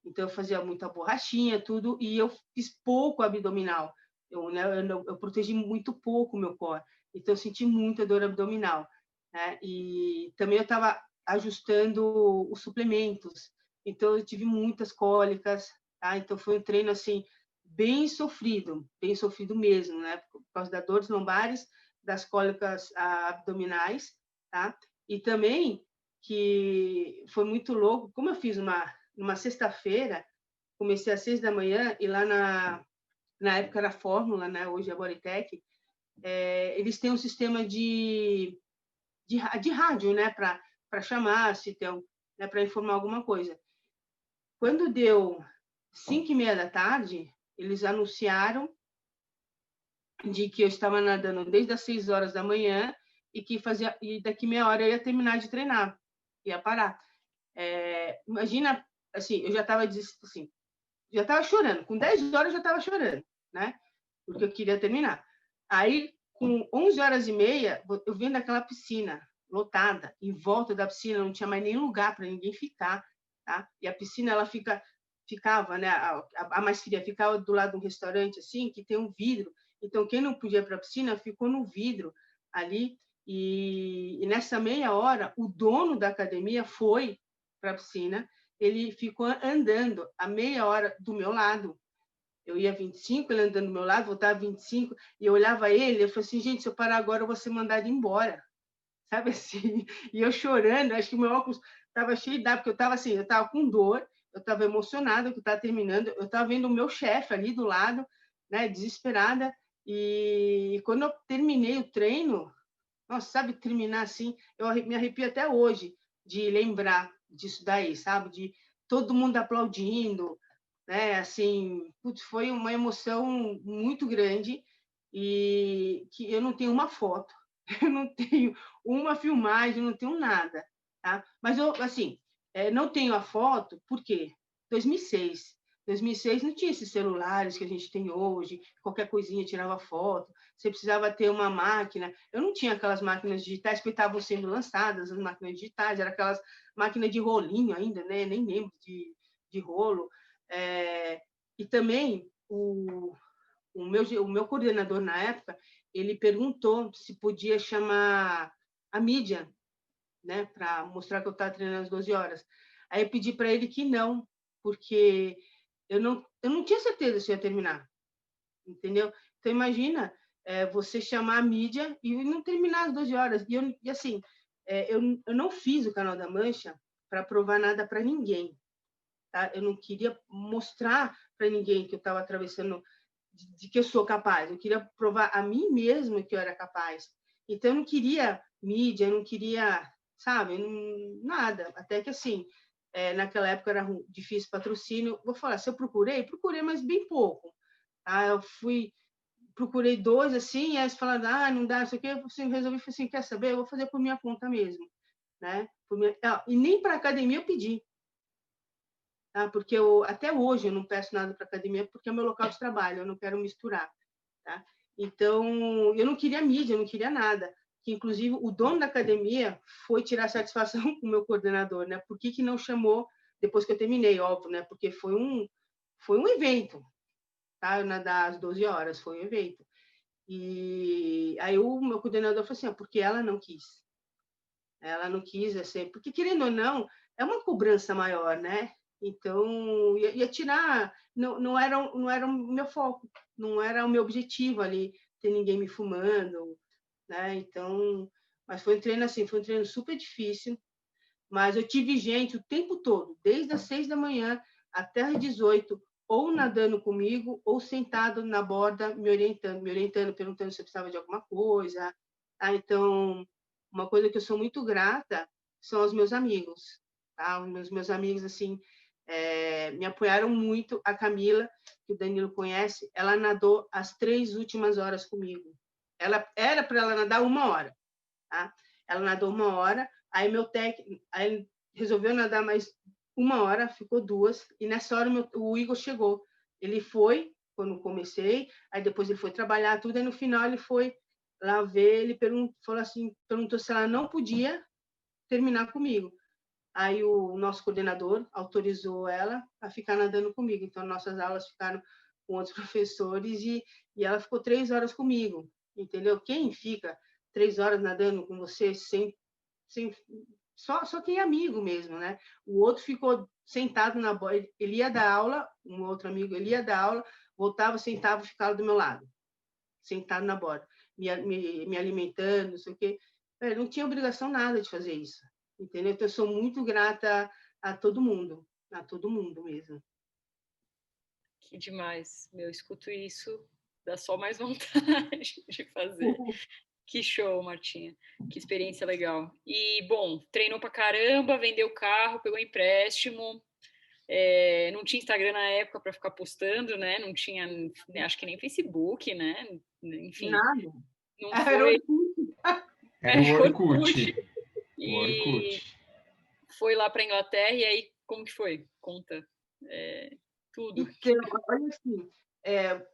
então eu fazia muita borrachinha, tudo, e eu fiz pouco abdominal. Eu protegi muito pouco o meu core, então eu senti muita dor abdominal, né? E também eu estava ajustando os suplementos, então eu tive muitas cólicas, tá? Então foi um treino assim bem sofrido mesmo, né? Por causa das dores lombares, das cólicas abdominais, tá? E também que foi muito louco, como eu fiz numa sexta-feira, comecei às 6 da manhã, e lá na época era Fórmula, né? Hoje é a Bodytech, eles têm um sistema de rádio, né? Para chamar, se tem, né? Para informar alguma coisa. Quando deu 5:30 da tarde, eles anunciaram de que eu estava nadando desde as 6 horas da manhã e daqui meia hora eu ia terminar de treinar, ia parar. Imagina, assim, eu já estava assim, já estava chorando, com 10 horas eu já estava chorando, né? Porque eu queria terminar. Aí, com 11 horas e meia, eu vendo aquela piscina lotada, em volta da piscina não tinha mais nem lugar para ninguém ficar, tá? E a piscina, ela ficava, né? A mais fria ficava do lado de um restaurante, assim, que tem um vidro. Então, quem não podia ir para a piscina ficou no vidro ali. E nessa meia hora, o dono da academia foi para a piscina, ele ficou andando a meia hora do meu lado. Eu ia 25, ele andando do meu lado, voltava 25, e eu olhava ele, eu falei assim, gente, se eu parar agora, eu vou ser mandado embora. Sabe assim? E eu chorando, acho que o meu óculos estava cheio d'água, porque eu estava assim, eu estava com dor, eu estava emocionada que eu estava terminando, eu estava vendo o meu chefe ali do lado, né, desesperada, e quando eu terminei o treino, nossa, sabe, terminar assim, eu me arrepio até hoje de lembrar disso daí, sabe, de todo mundo aplaudindo, né, assim, putz, foi uma emoção muito grande e que eu não tenho uma foto, eu não tenho uma filmagem, eu não tenho nada, tá? Mas eu, assim, não tenho a foto, por quê? 2006. 2006 não tinha esses celulares que a gente tem hoje, qualquer coisinha tirava foto, você precisava ter uma máquina. Eu não tinha aquelas máquinas digitais que estavam sendo lançadas, as máquinas digitais, eram aquelas máquinas de rolinho ainda, né? Nem lembro de rolo. E também o meu coordenador na época, ele perguntou se podia chamar a mídia, né, para mostrar que eu estava treinando às 12 horas. Aí eu pedi para ele que não, porque eu não tinha certeza se ia terminar, entendeu? Então, imagina você chamar a mídia e não terminar às 12 horas. E assim, eu não fiz o Canal da Mancha para provar nada para ninguém. Tá? Eu não queria mostrar para ninguém que eu estava atravessando, de que eu sou capaz. Eu queria provar a mim mesmo que eu era capaz. Então, eu não queria mídia, eu não queria, sabe, nada. Até que, assim, naquela época era difícil patrocínio. Vou falar, se eu procurei, mas bem pouco. Tá? Eu procurei dois, assim, e aí eles falaram, não dá, não sei o quê. Eu assim, resolvi, assim, quer saber? Eu vou fazer por minha conta mesmo. Né? E nem para academia eu pedi. Tá? Porque até hoje eu não peço nada para academia porque é o meu local de trabalho, eu não quero misturar. Tá? Então, eu não queria mídia, eu não queria nada. Que, inclusive, o dono da academia foi tirar satisfação com o meu coordenador, né? Por que não chamou depois que eu terminei, óbvio, né? Porque foi um evento, tá? Das 12 horas, foi um evento. E aí o meu coordenador falou assim, porque ela não quis. Ela não quis, assim, porque, querendo ou não, é uma cobrança maior, né? Então, ia tirar, não era o meu foco, não era o meu objetivo ali, ter ninguém me fumando, né? Então, mas foi um treino assim, foi um treino super difícil, mas eu tive gente o tempo todo, desde as 6 da manhã até as 18, ou nadando comigo, ou sentado na borda, me orientando, perguntando se eu precisava de alguma coisa. Tá? Então, uma coisa que eu sou muito grata são os meus amigos. Tá? Os meus amigos, assim, me apoiaram muito. A Camila, que o Danilo conhece, ela nadou as 3 últimas horas comigo. Era para ela nadar 1 hora. Tá? Ela nadou 1 hora, aí meu técnico aí resolveu nadar mais 1 hora, ficou 2, e nessa hora o Igor chegou. Ele foi, quando comecei, aí depois ele foi trabalhar tudo, e no final ele foi lá ver, ele perguntou se ela não podia terminar comigo. Aí o nosso coordenador autorizou ela a ficar nadando comigo, então nossas aulas ficaram com outros professores e ela ficou 3 horas comigo, entendeu? Quem fica 3 horas nadando com você só quem é amigo mesmo, né? O outro ficou sentado na borda, ele ia dar aula, um outro amigo, ele ia dar aula, voltava, sentava e ficava do meu lado, sentado na borda, me alimentando, não sei o quê. Eu não tinha obrigação nada de fazer isso, entendeu? Então, eu sou muito grata a todo mundo mesmo. Que demais. Meu, escuto isso, dá só mais vontade de fazer. Que show, Martinha. Que experiência legal. E, bom, treinou pra caramba, vendeu o carro, pegou empréstimo. Não tinha Instagram na época para ficar postando, né? Não tinha, acho que nem Facebook, né? Enfim, Nada. não foi. Era o Orkut. O E Orkut. foi lá para Inglaterra e aí como que foi? Conta tudo. Então, olha assim,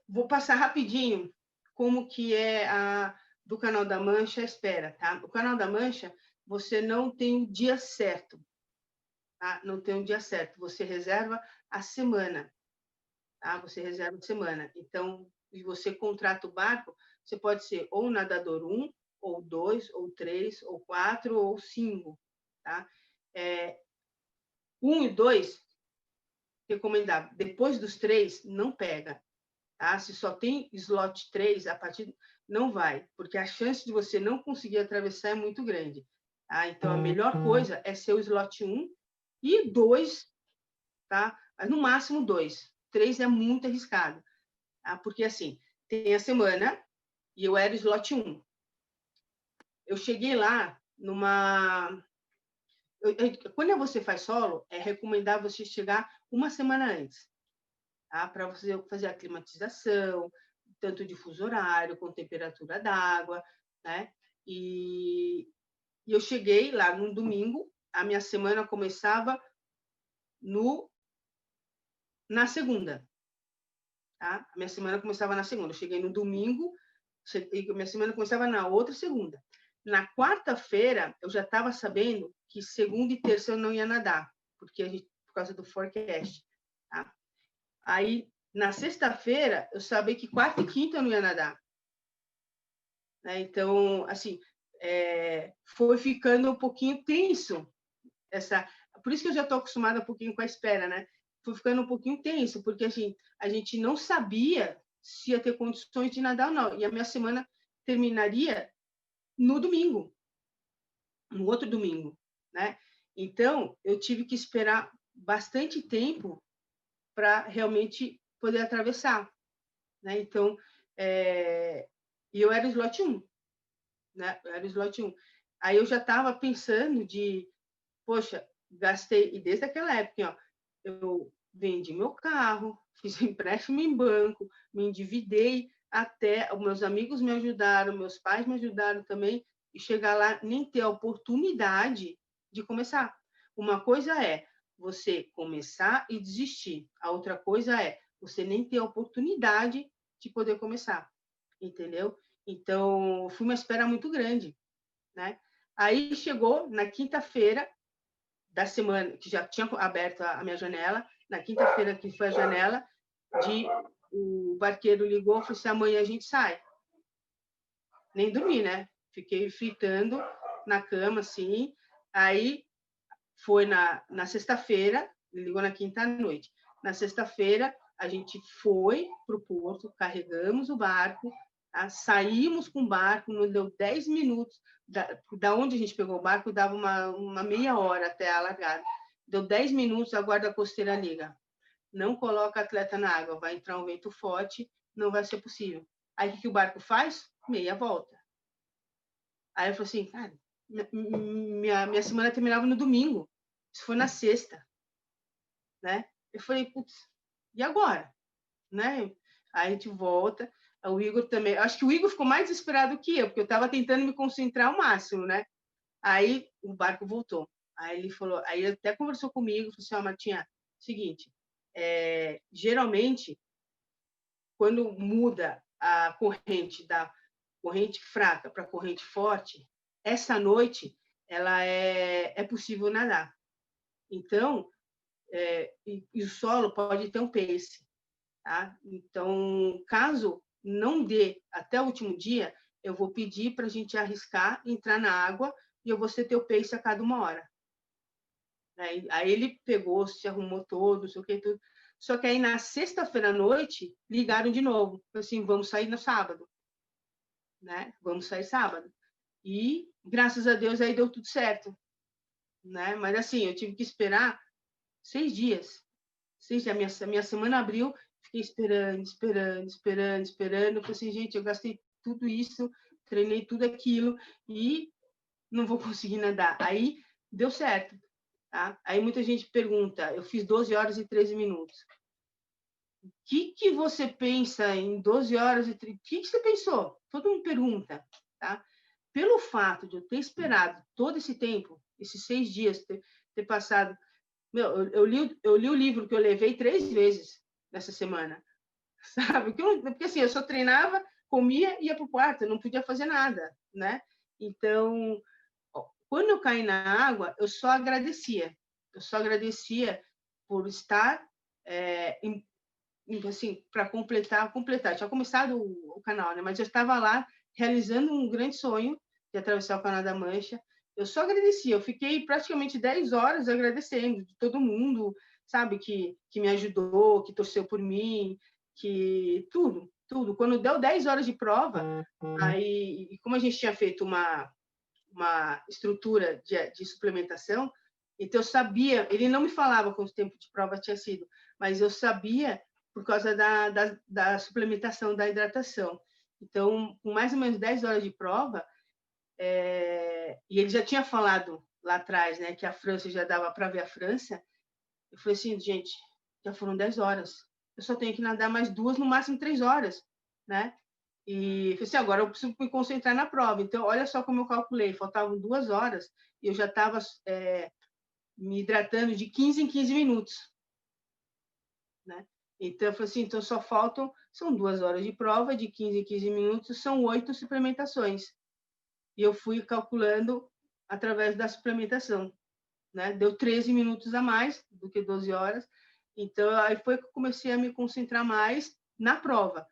vou passar rapidinho como que é a do Canal da Mancha a espera, tá? O Canal da Mancha, você não tem o dia certo, tá? Não tem um dia certo, você reserva a semana, tá? Você reserva a semana. Então, e você contrata o barco, você pode ser ou nadador 1 ou 2, ou 3, ou 4, ou 5, tá? 1 e 2, recomendar. Depois dos 3, não pega, tá? Se só tem slot 3, a partir não vai, porque a chance de você não conseguir atravessar é muito grande, tá? Então, a melhor coisa é ser o slot 1 e 2, tá? Mas no máximo 2. 3 é muito arriscado, tá? Porque, assim, tem a semana e eu era slot 1. Eu cheguei lá numa... Quando você faz solo, é recomendável você chegar uma semana antes, tá? Para você fazer a climatização, tanto de fuso horário, com temperatura d'água, né? E eu cheguei lá no domingo, a minha semana começava na segunda, tá? A minha semana começava na segunda. Eu cheguei no domingo, minha semana começava na outra segunda. Na quarta-feira, eu já estava sabendo que segunda e terça eu não ia nadar, por causa do forecast, tá? Aí, na sexta-feira, eu sabia que quarta e quinta eu não ia nadar, né? Então, assim, foi ficando um pouquinho tenso. Por isso que eu já estou acostumada um pouquinho com a espera, né? Foi ficando um pouquinho tenso, porque assim, a gente não sabia se ia ter condições de nadar ou não. E a minha semana terminaria no domingo, no outro domingo, né? Então, eu tive que esperar bastante tempo para realmente poder atravessar, né? Então, eu era slot 1, né? Eu era slot 1. Aí eu já estava pensando poxa, gastei, e desde aquela época, ó, eu vendi meu carro, fiz um empréstimo em banco, me endividei até, os meus amigos me ajudaram, meus pais me ajudaram também, e chegar lá nem ter a oportunidade de começar. Uma coisa é você começar e desistir, a outra coisa é você nem ter a oportunidade de poder começar, entendeu? Então, foi uma espera muito grande, né? Aí chegou na quinta-feira da semana, que já tinha aberto a minha janela, na quinta-feira, que foi a janela, o barqueiro ligou e falou assim, amanhã a gente sai. Nem dormi, né? Fiquei fritando na cama, assim. Aí foi na sexta-feira, ele ligou na quinta-noite. Na sexta-feira, a gente foi para o porto, carregamos o barco, tá? Saímos com o barco, não deu 10 minutos, da onde a gente pegou o barco, dava uma meia hora até a largada. Deu 10 minutos, a guarda costeira liga. Não coloca atleta na água, vai entrar um vento forte, não vai ser possível. Aí, o que o barco faz? Meia volta. Aí eu falei assim, cara, minha semana terminava no domingo. Isso foi na sexta, né? Eu falei, putz, e agora? Né? Aí a gente volta. O Igor também. Acho que o Igor ficou mais desesperado que eu, porque eu estava tentando me concentrar ao máximo, né? Aí o barco voltou. Aí ele falou, aí ele até conversou comigo, falou assim, Martinha, seguinte, geralmente, quando muda a corrente da corrente fraca para corrente forte, essa noite ela é possível nadar. Então, e o solo pode ter um pace, tá? Então, caso não dê até o último dia, eu vou pedir para a gente arriscar, entrar na água e eu vou ter o pace a cada 1 hora. Aí ele pegou, se arrumou todo, não sei o que, tudo. Só que aí na sexta-feira à noite, ligaram de novo. Assim, vamos sair no sábado. Né? Vamos sair sábado. E, graças a Deus, aí deu tudo certo. Né? Mas, assim, eu tive que esperar 6 dias. 6 dias. A minha semana abriu, fiquei esperando. Eu falei assim, gente, eu gastei tudo isso, treinei tudo aquilo e não vou conseguir nadar. Aí, deu certo. Tá? Aí muita gente pergunta, eu fiz 12 horas e 13 minutos. O que você pensa em 12 horas e 13? O que você pensou? Todo mundo pergunta, tá? Pelo fato de eu ter esperado todo esse tempo, esses 6 dias, ter passado... Meu, eu li o livro que eu levei 3 vezes nessa semana, sabe? Porque assim, eu só treinava, comia e ia para o quarto, eu não podia fazer nada, né? Então, quando eu caí na água, eu só agradecia. Eu só agradecia por estar, assim, para completar. Tinha começado o canal, né? Mas eu estava lá realizando um grande sonho, de atravessar o Canal da Mancha. Eu só agradeci, eu fiquei praticamente 10 horas agradecendo de todo mundo, sabe, que me ajudou, que torceu por mim, que tudo. Quando deu 10 horas de prova, aí, como a gente tinha feito uma estrutura de suplementação, então eu sabia, ele não me falava quanto tempo de prova tinha sido, mas eu sabia por causa da suplementação, da hidratação. Então, com mais ou menos 10 horas de prova, e ele já tinha falado lá atrás, né, que a França já dava para ver a França, eu falei assim, gente, já foram 10 horas, eu só tenho que nadar mais 2, no máximo 3 horas, né? E falei assim, agora eu preciso me concentrar na prova. Então, olha só como eu calculei, faltavam 2 horas e eu já estava me hidratando de 15 em 15 minutos, né? Então, eu falei assim, então só faltam, são 2 horas de prova, de 15 em 15 minutos, são 8 suplementações. E eu fui calculando através da suplementação, né? Deu 13 minutos a mais do que 12 horas. Então, aí foi que eu comecei a me concentrar mais na prova.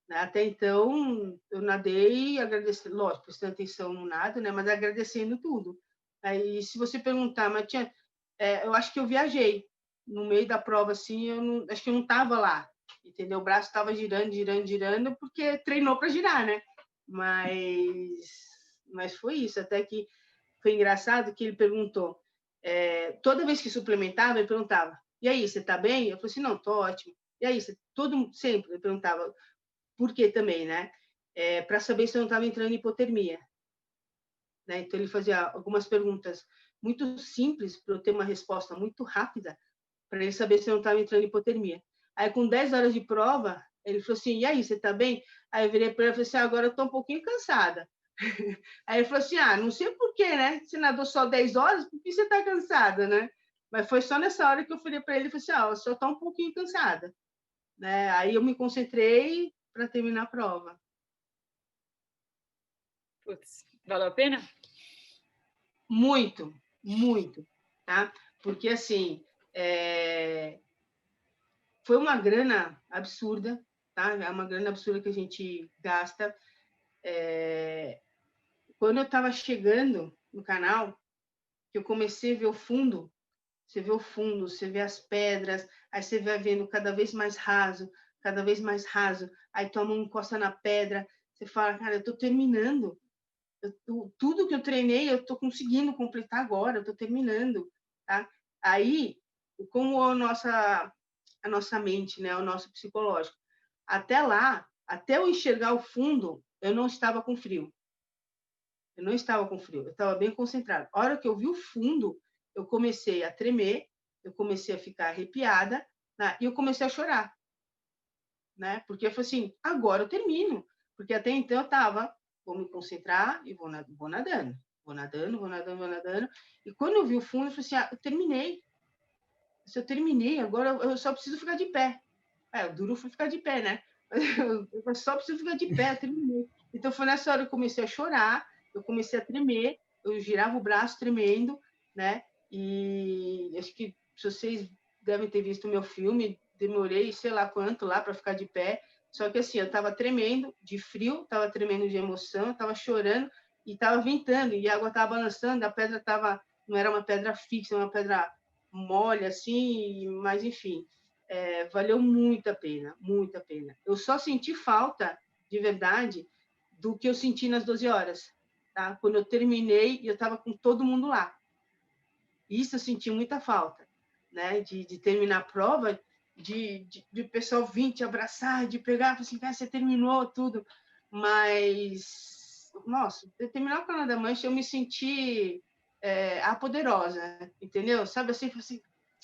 Até então, eu nadei, agradecendo, lógico, prestando atenção no nado, né? Mas agradecendo tudo. Aí, se você perguntar, mas eu acho que eu viajei no meio da prova, assim, acho que eu não estava lá, entendeu? O braço estava girando, porque treinou para girar, né? Mas foi isso, até que foi engraçado que ele perguntou, toda vez que suplementava, ele perguntava, e aí, você está bem? Eu falei assim, não, estou ótimo. E aí, sempre ele perguntava, por quê também, né? Para saber se eu não estava entrando em hipotermia. Né? Então, ele fazia algumas perguntas muito simples para eu ter uma resposta muito rápida, para ele saber se eu não estava entrando em hipotermia. Aí, com 10 horas de prova, ele falou assim, e aí, você está bem? Aí eu virei para ele e falei assim, agora eu estou um pouquinho cansada. Aí ele falou assim, não sei por quê, né? Você nadou só 10 horas, por que você está cansada, né? Mas foi só nessa hora que eu falei para ele, falei assim, eu só estou um pouquinho cansada. Né? Aí eu me concentrei para terminar a prova. Putz, valeu a pena? Muito, muito, tá? Porque, assim, foi uma grana absurda, tá? É uma grana absurda que a gente gasta. Quando eu estava chegando no canal, que eu comecei a ver o fundo, você vê o fundo, você vê as pedras, aí você vai vendo cada vez mais raso, aí tua mão encosta na pedra, você fala, cara, eu estou terminando. Tudo que eu treinei, eu estou conseguindo completar agora, eu estou terminando, tá? Aí, como a nossa mente, né, o nosso psicológico, até lá, até eu enxergar o fundo, eu não estava com frio. Eu estava bem concentrada. A hora que eu vi o fundo, eu comecei a tremer, eu comecei a ficar arrepiada, né, e eu comecei a chorar, né? Porque eu falei assim, agora eu termino, porque até então eu estava, vou me concentrar e vou nadando. E quando eu vi o fundo, eu falei assim, eu terminei. Se eu terminei, agora eu só preciso ficar de pé. O duro foi ficar de pé, né? Eu só preciso ficar de pé, eu terminei. Então foi nessa hora que eu comecei a chorar, eu comecei a tremer, eu girava o braço tremendo, né? E acho que vocês devem ter visto o meu filme, demorei sei lá quanto lá para ficar de pé. Só que assim, eu estava tremendo de frio, estava tremendo de emoção, estava chorando e estava ventando, e a água estava balançando, a pedra não era uma pedra fixa, uma pedra mole, assim, mas enfim, valeu muito a pena, muito a pena. Eu só senti falta, de verdade, do que eu senti nas 12 horas, tá? Quando eu terminei, eu estava com todo mundo lá. Isso eu senti muita falta, né? De terminar a prova, de o pessoal vir te abraçar, de pegar, assim, você terminou tudo. Mas, nossa, de terminar o Canal da Mancha, eu me senti a poderosa, entendeu? Sabe assim,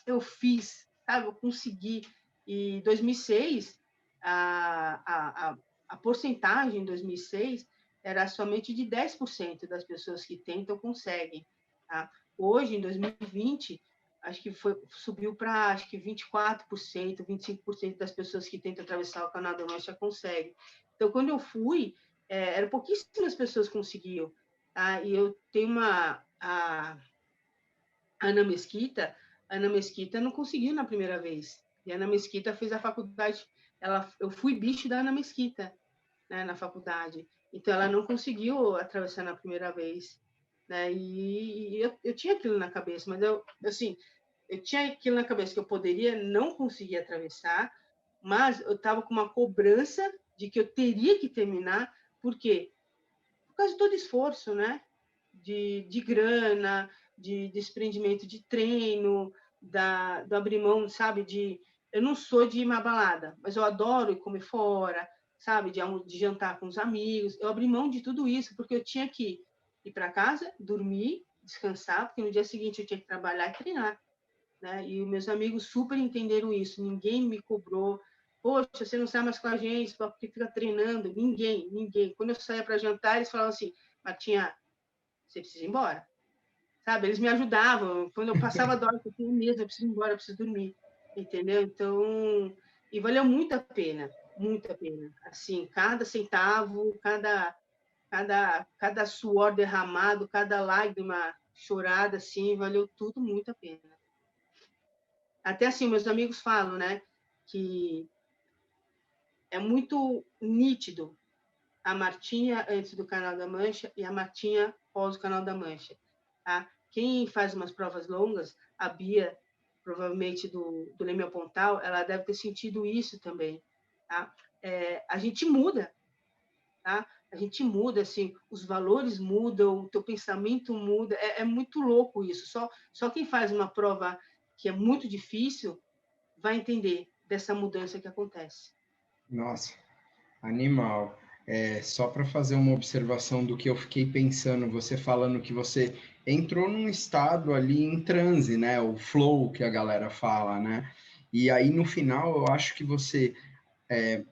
eu fiz, sabe? Eu consegui. E 2006, a porcentagem em 2006 era somente de 10% das pessoas que tentam conseguem, tá? Hoje, em 2020, acho que subiu para acho que 24%, 25% das pessoas que tentam atravessar o Canal da Mancha conseguem. Então, quando eu fui, eram pouquíssimas pessoas que conseguiam. Tá? E eu tenho a Ana Mesquita não conseguiu na primeira vez. E a Ana Mesquita fez a faculdade. Eu fui bicho da Ana Mesquita, né, na faculdade. Então, ela não conseguiu atravessar na primeira vez, né? E eu tinha aquilo na cabeça, mas eu tinha aquilo na cabeça que eu poderia não conseguir atravessar, mas eu estava com uma cobrança de que eu teria que terminar, por quê? Por causa de todo esforço, né? De grana, de desprendimento de treino, do abrir mão, sabe? Eu não sou de ir uma balada, mas eu adoro ir comer fora, sabe? De jantar com os amigos. Eu abri mão de tudo isso porque eu tinha que ir para casa, dormir, descansar, porque no dia seguinte eu tinha que trabalhar e treinar, né? E os meus amigos super entenderam isso. Ninguém me cobrou. Poxa, você não sai mais com a gente porque fica treinando. Ninguém. Quando eu saía para jantar, eles falavam assim, Martinha, você precisa ir embora. Sabe? Eles me ajudavam. Quando eu passava a dor, eu tinha mesmo, eu preciso ir embora, eu preciso dormir. Entendeu? Então, e valeu muito a pena. Muito a pena. Assim, cada centavo, cada suor derramado, cada lágrima chorada, assim, valeu tudo muito a pena. Até assim, meus amigos falam, né, que é muito nítido a Martinha antes do Canal da Mancha e a Martinha pós o Canal da Mancha. Tá? Quem faz umas provas longas, a Bia, provavelmente do Leme Pontal, ela deve ter sentido isso também. Tá? A gente muda, tá? A gente muda, assim, os valores mudam, o teu pensamento muda, é muito louco isso. Só quem faz uma prova que é muito difícil vai entender dessa mudança que acontece. Nossa, animal. Só para fazer uma observação do que eu fiquei pensando, você falando que você entrou num estado ali em transe, né? O flow que a galera fala, né? E aí no final eu acho que você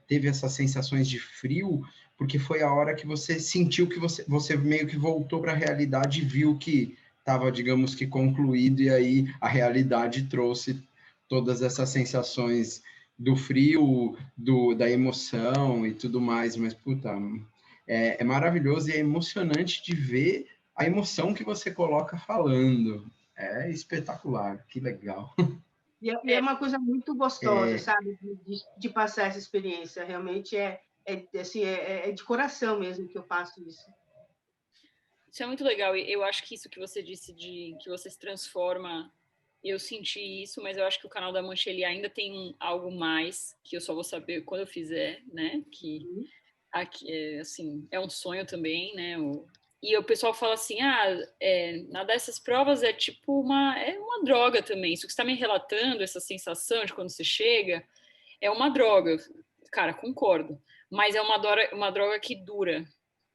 teve essas sensações de frio, porque foi a hora que você sentiu que você meio que voltou para a realidade e viu que estava, digamos que, concluído, e aí a realidade trouxe todas essas sensações do frio, da emoção e tudo mais, mas, puta, é maravilhoso e é emocionante de ver a emoção que você coloca falando. É espetacular, que legal. E é uma coisa muito gostosa, sabe, de passar essa experiência. Realmente assim, é de coração mesmo que eu faço isso. Isso é muito legal. E eu acho que isso que você disse de que você se transforma, eu senti isso, mas eu acho que o Canal da Mancha ele ainda tem algo mais que eu só vou saber quando eu fizer, né? Que aqui, assim, é um sonho também, né? E o pessoal fala assim, nadar essas provas é tipo é uma droga também. Isso que você está me relatando, essa sensação de quando você chega, é uma droga. Cara, concordo. Mas é uma droga que dura.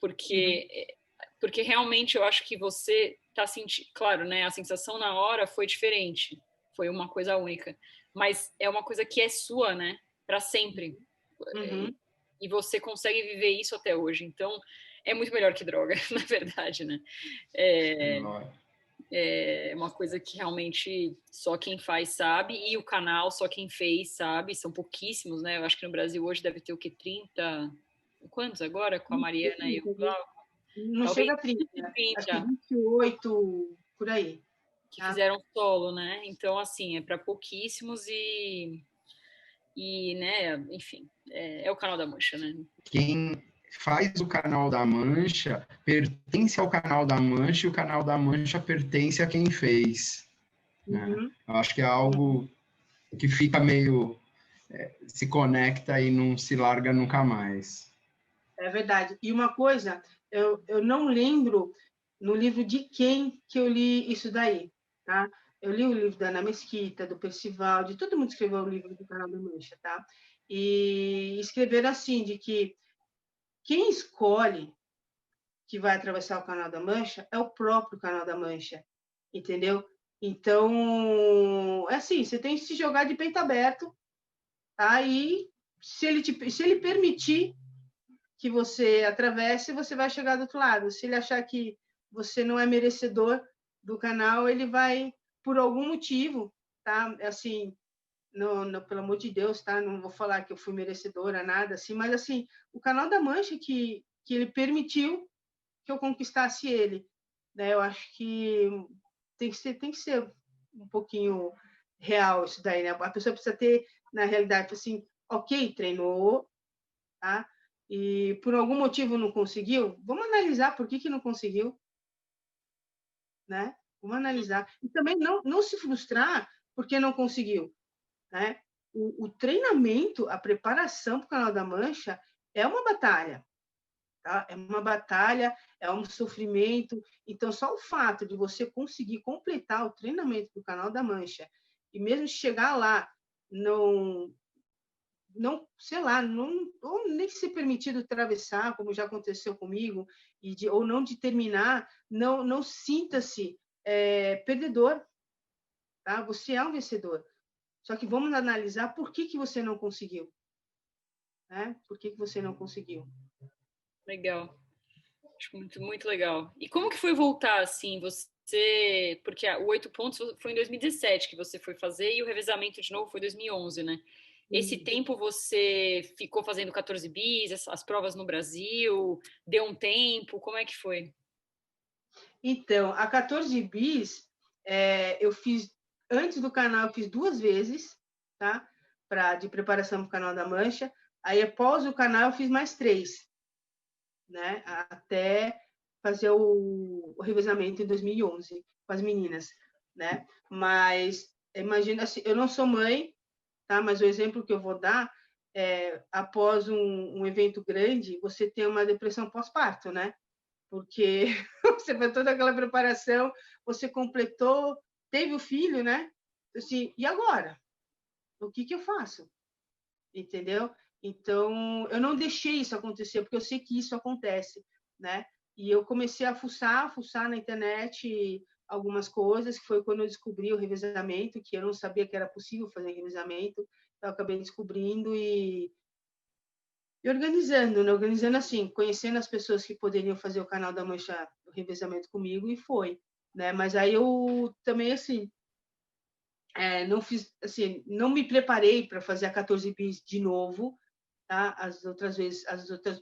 Porque realmente eu acho que você tá sentindo... Claro, né? A sensação na hora foi diferente. Foi uma coisa única. Mas é uma coisa que é sua, né? Para sempre. Uhum. E você consegue viver isso até hoje. Então, é muito melhor que droga, na verdade, né? É uma coisa que realmente só quem faz sabe, e o canal só quem fez sabe, são pouquíssimos, né? Eu acho que no Brasil hoje deve ter o quê? 30? Quantos agora? Com a Mariana e o Glauco? Não Talvez chega a 30, acho que 30 28, por aí. que fizeram solo, né? Então, assim, é para pouquíssimos né, enfim, é o Canal da Mancha, né? Quem faz o Canal da Mancha pertence ao Canal da Mancha e o Canal da Mancha pertence a quem fez. Né? Eu acho que é algo que fica meio... se conecta e não se larga nunca mais. É verdade. E uma coisa, eu não lembro no livro de quem que eu li isso daí, tá? Eu li o livro da Ana Mesquita, do Percival, de todo mundo escreveu o livro do Canal da Mancha, tá? E escreveram assim, de que quem escolhe que vai atravessar o Canal da Mancha é o próprio Canal da Mancha, entendeu? Então, é assim, você tem que se jogar de peito aberto, tá? E se ele permitir que você atravesse, você vai chegar do outro lado. Se ele achar que você não é merecedor do canal, ele vai, por algum motivo, tá? Assim, pelo amor de Deus, tá? Não vou falar que eu fui merecedora, nada assim, mas assim, o Canal da Mancha que ele permitiu que eu conquistasse ele, né? Eu acho que tem que ser um pouquinho real isso daí, né? A pessoa precisa ter, na realidade, assim, ok, treinou, tá? e por algum motivo não conseguiu, vamos analisar por que não conseguiu, né? Vamos analisar. E também não se frustrar porque não conseguiu, né? O treinamento, a preparação para o Canal da Mancha é uma batalha, tá? É uma batalha, é um sofrimento. Então, só o fato de você conseguir completar o treinamento do Canal da Mancha e mesmo chegar lá, sei lá, ou nem ser permitido atravessar, como já aconteceu comigo, ou não de terminar, não sinta-se perdedor, tá? Você é um vencedor. Só que vamos analisar por que você não conseguiu, né? Por que você não conseguiu? Legal. Acho muito, muito legal. E como que foi voltar, assim, porque o 8 pontos foi em 2017 que você foi fazer e o revezamento de novo foi em 2011, né? Esse tempo você ficou fazendo 14 bis, as provas no Brasil, deu um tempo, como é que foi? Então, a 14 bis, eu fiz, antes do canal, eu fiz 2 vezes, tá? De preparação para o Canal da Mancha. Aí, após o canal, eu fiz mais 3, né? Até fazer o revezamento em 2011 com as meninas, né? Mas, imagina assim, eu não sou mãe, tá? Mas o exemplo que eu vou dar após um evento grande, você tem uma depressão pós-parto, né? Porque você fez toda aquela preparação, você completou, teve o filho, né? Assim, e agora? O que eu faço? Entendeu? Então, eu não deixei isso acontecer, porque eu sei que isso acontece, né? E eu comecei a fuçar na internet algumas coisas, que foi quando eu descobri o revezamento, que eu não sabia que era possível fazer revezamento, eu acabei descobrindo e organizando, né? Organizando assim, conhecendo as pessoas que poderiam fazer o Canal da Mancha, o revezamento comigo, e foi, né? Mas aí eu também, assim, não fiz, assim, não me preparei para fazer a 14 bis de novo, tá? As outras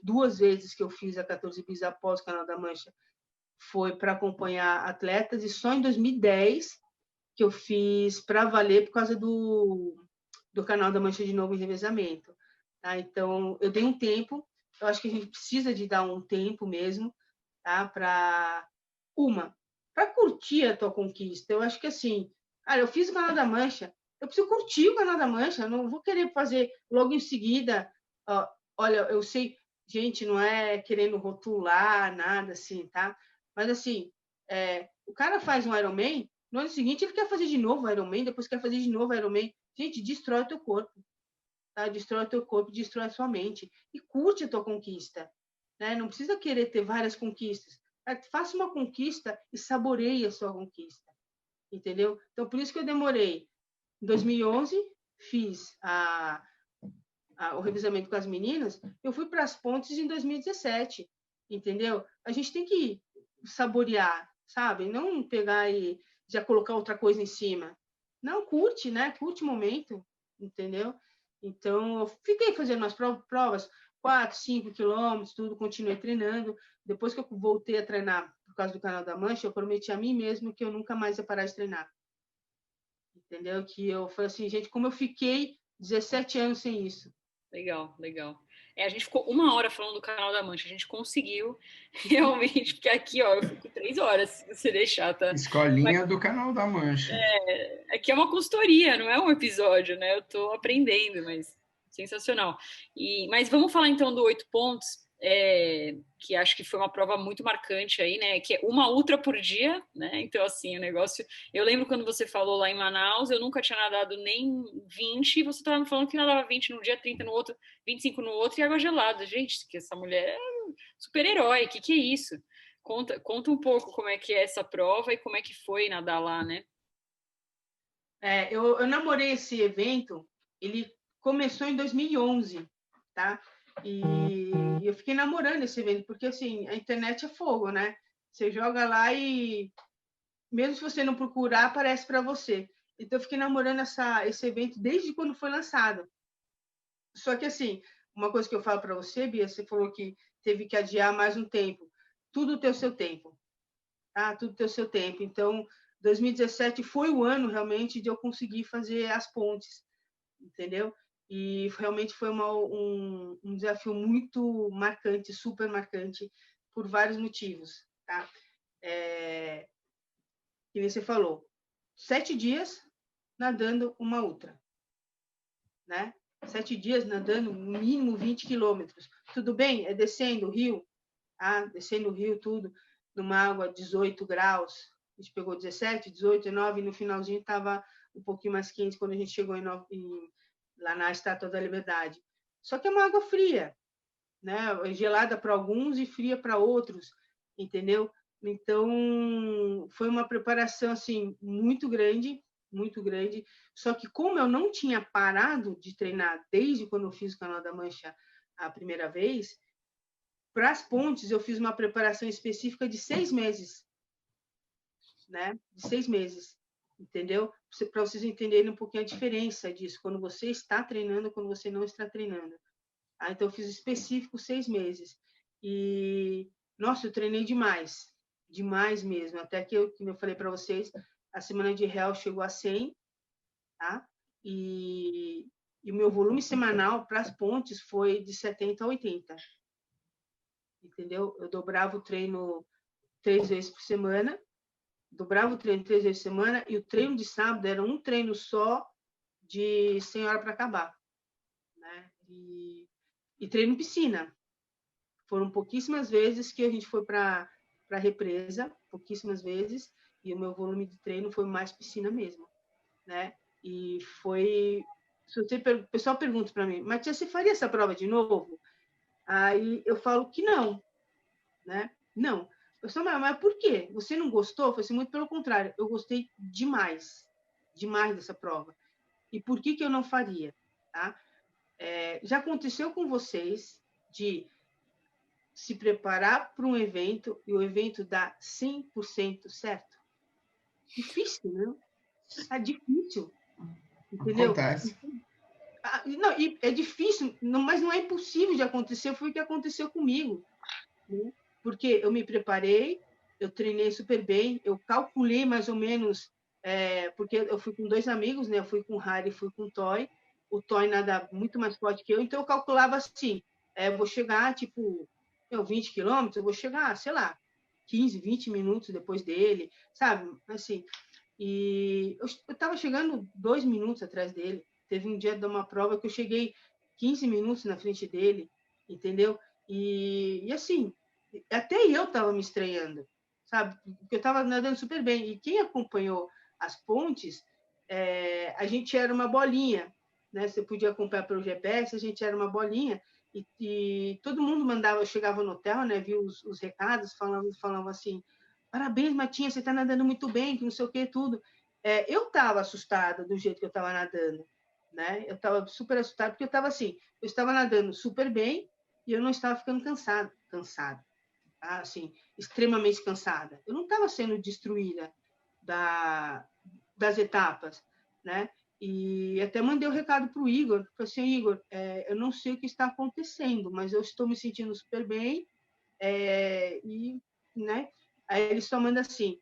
2 vezes que eu fiz a 14 bis após o Canal da Mancha foi para acompanhar atletas, e só em 2010 que eu fiz para valer por causa do Canal da Mancha de novo em revezamento. Tá? Então, eu dei um tempo, eu acho que a gente precisa de dar um tempo mesmo, tá? Para curtir a tua conquista. Eu acho que assim, eu fiz o Canal da Mancha, eu preciso curtir o Canal da Mancha, eu não vou querer fazer logo em seguida. Olha, eu sei, gente, não é querendo rotular nada assim, tá? Mas assim, o cara faz um Ironman, no ano seguinte ele quer fazer de novo o Ironman, depois quer fazer de novo o Ironman. Gente, destrói o teu corpo. Tá? Destrói o teu corpo, destrói a sua mente. E curte a tua conquista. Né? Não precisa querer ter várias conquistas. Faça uma conquista e saboreie a sua conquista. Entendeu? Então, por isso que eu demorei. Em 2011, fiz o revezamento com as meninas. Eu fui para as pontes em 2017. Entendeu? A gente tem que saborear, sabe? Não pegar e já colocar outra coisa em cima. Não, curte, né? Curte o momento, entendeu? Então, eu fiquei fazendo umas provas, 4, 5 quilômetros, tudo, continuei treinando. Depois que eu voltei a treinar por causa do Canal da Mancha, eu prometi a mim mesmo que eu nunca mais ia parar de treinar. Entendeu? Que eu falei assim, gente, como eu fiquei 17 anos sem isso. Legal, legal. A gente ficou 1 hora falando do Canal da Mancha, a gente conseguiu realmente, porque aqui, ó, eu fico 3 horas, se você deixar, tá? Escolinha do Canal da Mancha. Aqui é uma consultoria, não é um episódio, né? Eu tô aprendendo, mas sensacional. Mas vamos falar então do 8 pontos, que acho que foi uma prova muito marcante aí, né? Que é uma ultra por dia, né? Então, assim, o negócio. Eu lembro quando você falou lá em Manaus, eu nunca tinha nadado nem 20, e você estava me falando que nadava 20 num dia, 30 no outro, 25 no outro e água gelada. Gente, que essa mulher é um super-herói, que é isso? Conta um pouco como é que é essa prova e como é que foi nadar lá, né? Eu namorei esse evento, ele começou em 2011, tá? E eu fiquei namorando esse evento, porque, assim, a internet é fogo, né? Você joga lá e, mesmo se você não procurar, aparece para você. Então, eu fiquei namorando esse evento desde quando foi lançado. Só que, assim, uma coisa que eu falo para você, Bia, você falou que teve que adiar mais um tempo. Tudo tem o seu tempo, tá? Tudo tem o seu tempo. Então, 2017 foi o ano, realmente, de eu conseguir fazer as pontes, entendeu? E realmente foi um desafio muito marcante, super marcante, por vários motivos, tá? Que nem você falou, 7 dias nadando uma ultra, né? 7 dias nadando no mínimo 20 quilômetros. Tudo bem, é descendo o rio, descendo o rio, tudo, numa água 18 graus. A gente pegou 17, 18, 19, e no finalzinho estava um pouquinho mais quente quando a gente chegou lá na Estátua da Liberdade. Só que é uma água fria, né? Gelada para alguns e fria para outros, entendeu? Então, foi uma preparação assim muito grande, muito grande. Só que como eu não tinha parado de treinar desde quando eu fiz o Canal da Mancha a primeira vez, para as pontes eu fiz uma preparação específica de 6 meses, né? De 6 meses, entendeu? Para vocês entenderem um pouquinho a diferença disso, quando você está treinando, quando você não está treinando. Então, eu fiz específico 6 meses. E, nossa, eu treinei demais. Demais mesmo. Até que como eu falei para vocês, a semana de réu chegou a 100, tá? E o meu volume semanal para as pontes foi de 70 a 80. Entendeu? Eu dobrava o treino 3 vezes por semana. Dobrava o treino 3 vezes por semana. E o treino de sábado era um treino só de 100 horas para acabar. Né? E treino piscina. Foram pouquíssimas vezes que a gente foi para a represa, pouquíssimas vezes, e o meu volume de treino foi mais piscina mesmo, né? E foi... O pessoal pergunta para mim, mas você faria essa prova de novo? Aí eu falo que não, né? Não. O pessoal, mas por quê? Você não gostou? Foi assim, muito pelo contrário, eu gostei demais, demais dessa prova. E por que eu não faria? Tá? Já aconteceu com vocês de se preparar para um evento e o evento dá 100% certo? Difícil, né? É difícil, entendeu? Acontece. Não, e é difícil, mas não é impossível de acontecer, foi o que aconteceu comigo. Né? Porque eu me preparei, eu treinei super bem, eu calculei mais ou menos, porque eu fui com 2 amigos, né? Eu fui com o Harry e fui com o Toy. O Toy nada muito mais forte que eu, então eu calculava assim, vou chegar, tipo, 20 quilômetros, eu vou chegar, sei lá, 15, 20 minutos depois dele, sabe? Assim, e eu estava chegando 2 minutos atrás dele. Teve um dia de uma prova que eu cheguei 15 minutos na frente dele, entendeu? E assim, até eu estava me estranhando, sabe? Porque eu estava nadando super bem. E quem acompanhou as pontes, a gente era uma bolinha, né? Você podia acompanhar pelo GPS, a gente era uma bolinha. E todo mundo mandava, eu chegava no hotel, né? Via os recados, falavam assim: parabéns, Matinha, você está nadando muito bem, que não sei o que, tudo. Eu estava assustada do jeito que eu estava nadando, né? Eu estava super assustada, porque eu estava assim, eu estava nadando super bem e eu não estava ficando cansada, tá? Assim, extremamente cansada. Eu não estava sendo destruída das etapas, né? E até mandei um recado para o Igor, falei assim, Igor, eu não sei o que está acontecendo, mas eu estou me sentindo super bem, e, né? Aí ele só manda assim,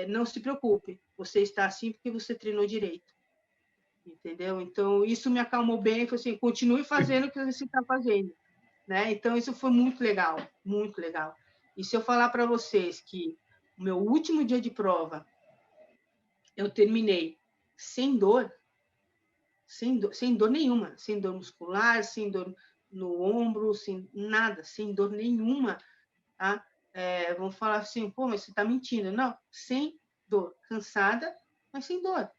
não se preocupe, você está assim porque você treinou direito, entendeu? Então, isso me acalmou bem, foi assim, continue fazendo o que você está fazendo, né? Então, isso foi muito legal, muito legal. E se eu falar para vocês que o meu último dia de prova, eu terminei sem dor nenhuma, sem dor muscular, sem dor no ombro, sem nada, sem dor nenhuma, tá? Vão falar assim, pô, mas você está mentindo. Não, sem dor, cansada, mas sem dor,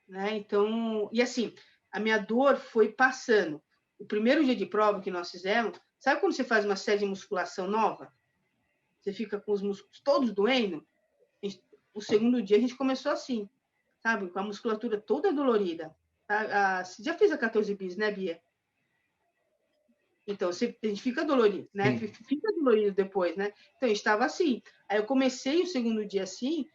né? Então, e assim, a minha dor foi passando. O primeiro dia de prova que nós fizemos, sabe quando você faz uma série de musculação nova? Você fica com os músculos todos doendo? O segundo dia a gente começou assim, sabe? Com a musculatura toda dolorida. Você já fez a 14 bis, né, Bia? Então, a gente fica dolorido, né? Fica dolorido depois, né? Então, eu estava assim. Aí eu comecei o segundo dia assim,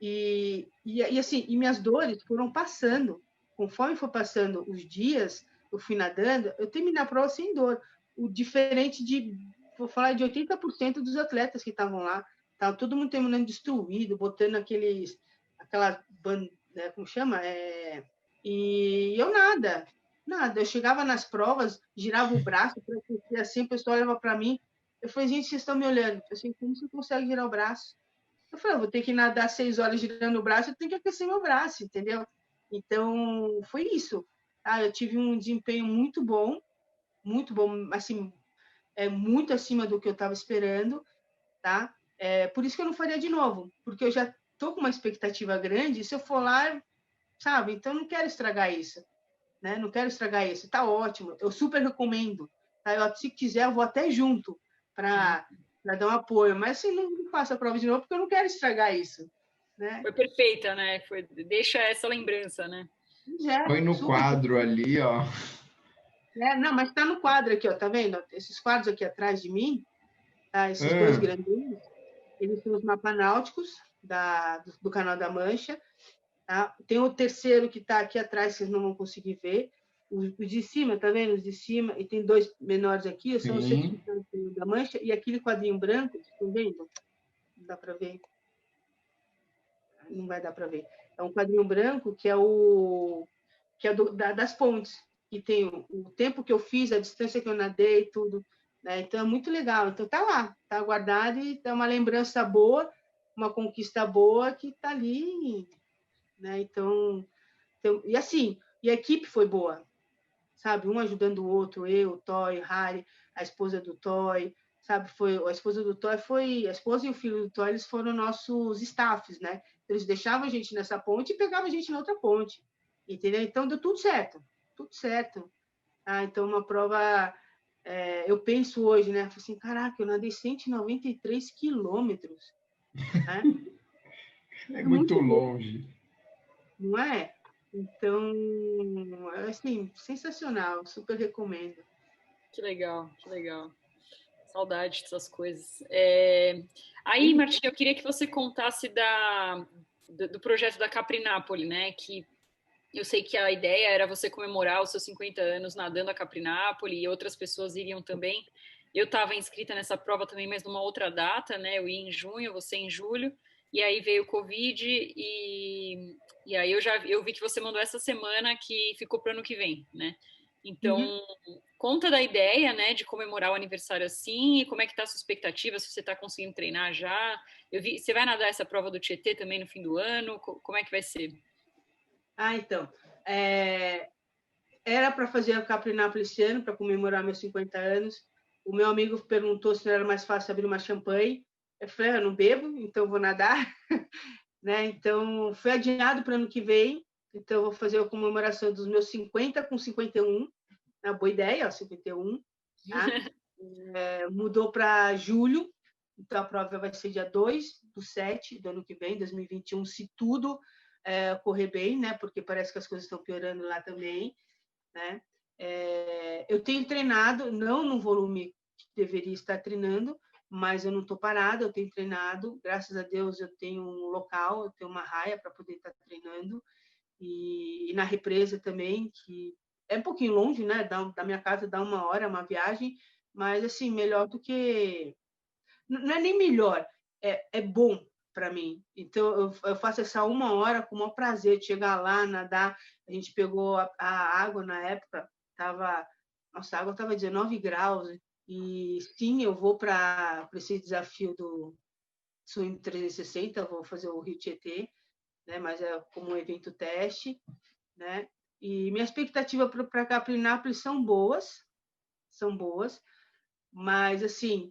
e assim, e minhas dores foram passando. Conforme foi passando os dias, eu fui nadando, eu terminei a prova sem dor. O diferente vou falar de 80% dos atletas que estavam lá. Estava todo mundo terminando destruído, botando aquela, né, como chama? E eu nada. Nada. Eu chegava nas provas, girava o braço para aquecer assim, o pessoal olhava para mim. Eu falei, gente, vocês estão me olhando. Eu falei assim, como você consegue girar o braço? Eu falei, vou ter que nadar 6 horas girando o braço, eu tenho que aquecer meu braço, entendeu? Então, foi isso. Tá? Eu tive um desempenho muito bom, assim, muito acima do que eu estava esperando, tá? Por isso que eu não faria de novo, porque eu já estou com uma expectativa grande, e se eu for lá, sabe? Então, eu não quero estragar isso, né? Não quero estragar isso. Tá ótimo, eu super recomendo. Tá? Se quiser, eu vou até junto para dar um apoio, mas assim, não faço a prova de novo, porque eu não quero estragar isso, né? Foi perfeita, né? Deixa essa lembrança, né? Põe no super. quadro ali, ó. Não, mas está no quadro aqui, ó, tá vendo? Esses quadros aqui atrás de mim, tá? Esses dois grandinhos, eles são os mapas náuticos do Canal da Mancha. Tá? Tem o terceiro que está aqui atrás, vocês não vão conseguir ver. Os de cima, tá vendo? Os de cima, e tem dois menores aqui, são os certificados do Canal da Mancha, e aquele quadrinho branco, estão vendo? Não dá para ver. Não vai dar para ver. É um quadrinho branco que é das pontes, que tem o tempo que eu fiz, a distância que eu nadei, tudo. Né? Então, é muito legal. Então, tá lá, tá guardado e é uma lembrança boa, uma conquista boa que tá ali. Né? Então, e assim, e a equipe foi boa, sabe? Um ajudando o outro, eu, o Toy, Harry, a esposa do Toy, sabe? A esposa do Toy a esposa e o filho do Toy, eles foram nossos staffs, né? Eles deixavam a gente nessa ponte e pegavam a gente na outra ponte, entendeu? Então deu tudo certo, tudo certo. Então uma prova, eu penso hoje, né? Assim, caraca, eu nadei 193 quilômetros, né? É muito longe. Não é? Então, assim, sensacional, super recomendo. Que legal, que legal. Saudade dessas coisas. Aí, Martim, eu queria que você contasse do projeto da Capri-Napoli, né? Que eu sei que a ideia era você comemorar os seus 50 anos nadando a Capri-Napoli e outras pessoas iriam também. Eu estava inscrita nessa prova também, mas numa outra data, né? Eu ia em junho, você em julho. E aí veio o Covid e aí eu vi que você mandou essa semana que ficou para o ano que vem, né? Então, conta da ideia, né, de comemorar o aniversário assim, e como é que tá a sua expectativa, se você está conseguindo treinar já. Você vai nadar essa prova do Tietê também no fim do ano? Como é que vai ser? Então, era para fazer a Capri-Nápoles esse ano, para comemorar meus 50 anos. O meu amigo perguntou se não era mais fácil abrir uma champanhe. Eu falei, eu não bebo, então vou nadar. Né? Então, foi adiado para o ano que vem. Então, eu vou fazer a comemoração dos meus 50 com 51. Uma boa ideia, ó, 51. Tá? Mudou para julho. Então, a prova vai ser dia 2/7 do ano que vem, 2021, se tudo correr bem, né? Porque parece que as coisas estão piorando lá também. Né? Eu tenho treinado, não no volume que deveria estar treinando, mas eu não estou parada, eu tenho treinado, graças a Deus eu tenho um local, eu tenho uma raia para poder estar treinando, e na represa também, que é um pouquinho longe, né? Da minha casa dá 1 hora, uma viagem, mas assim, melhor do que... Não é nem melhor, é bom para mim. Então, eu faço essa 1 hora com o maior prazer de chegar lá, nadar. A gente pegou a água na época, nossa, a água estava 19 graus. E sim, eu vou para esse desafio do Swim 360, vou fazer o Rio Tietê, né? Mas é como um evento teste, né? E minha expectativa para Capri-Nápoles são boas, mas assim,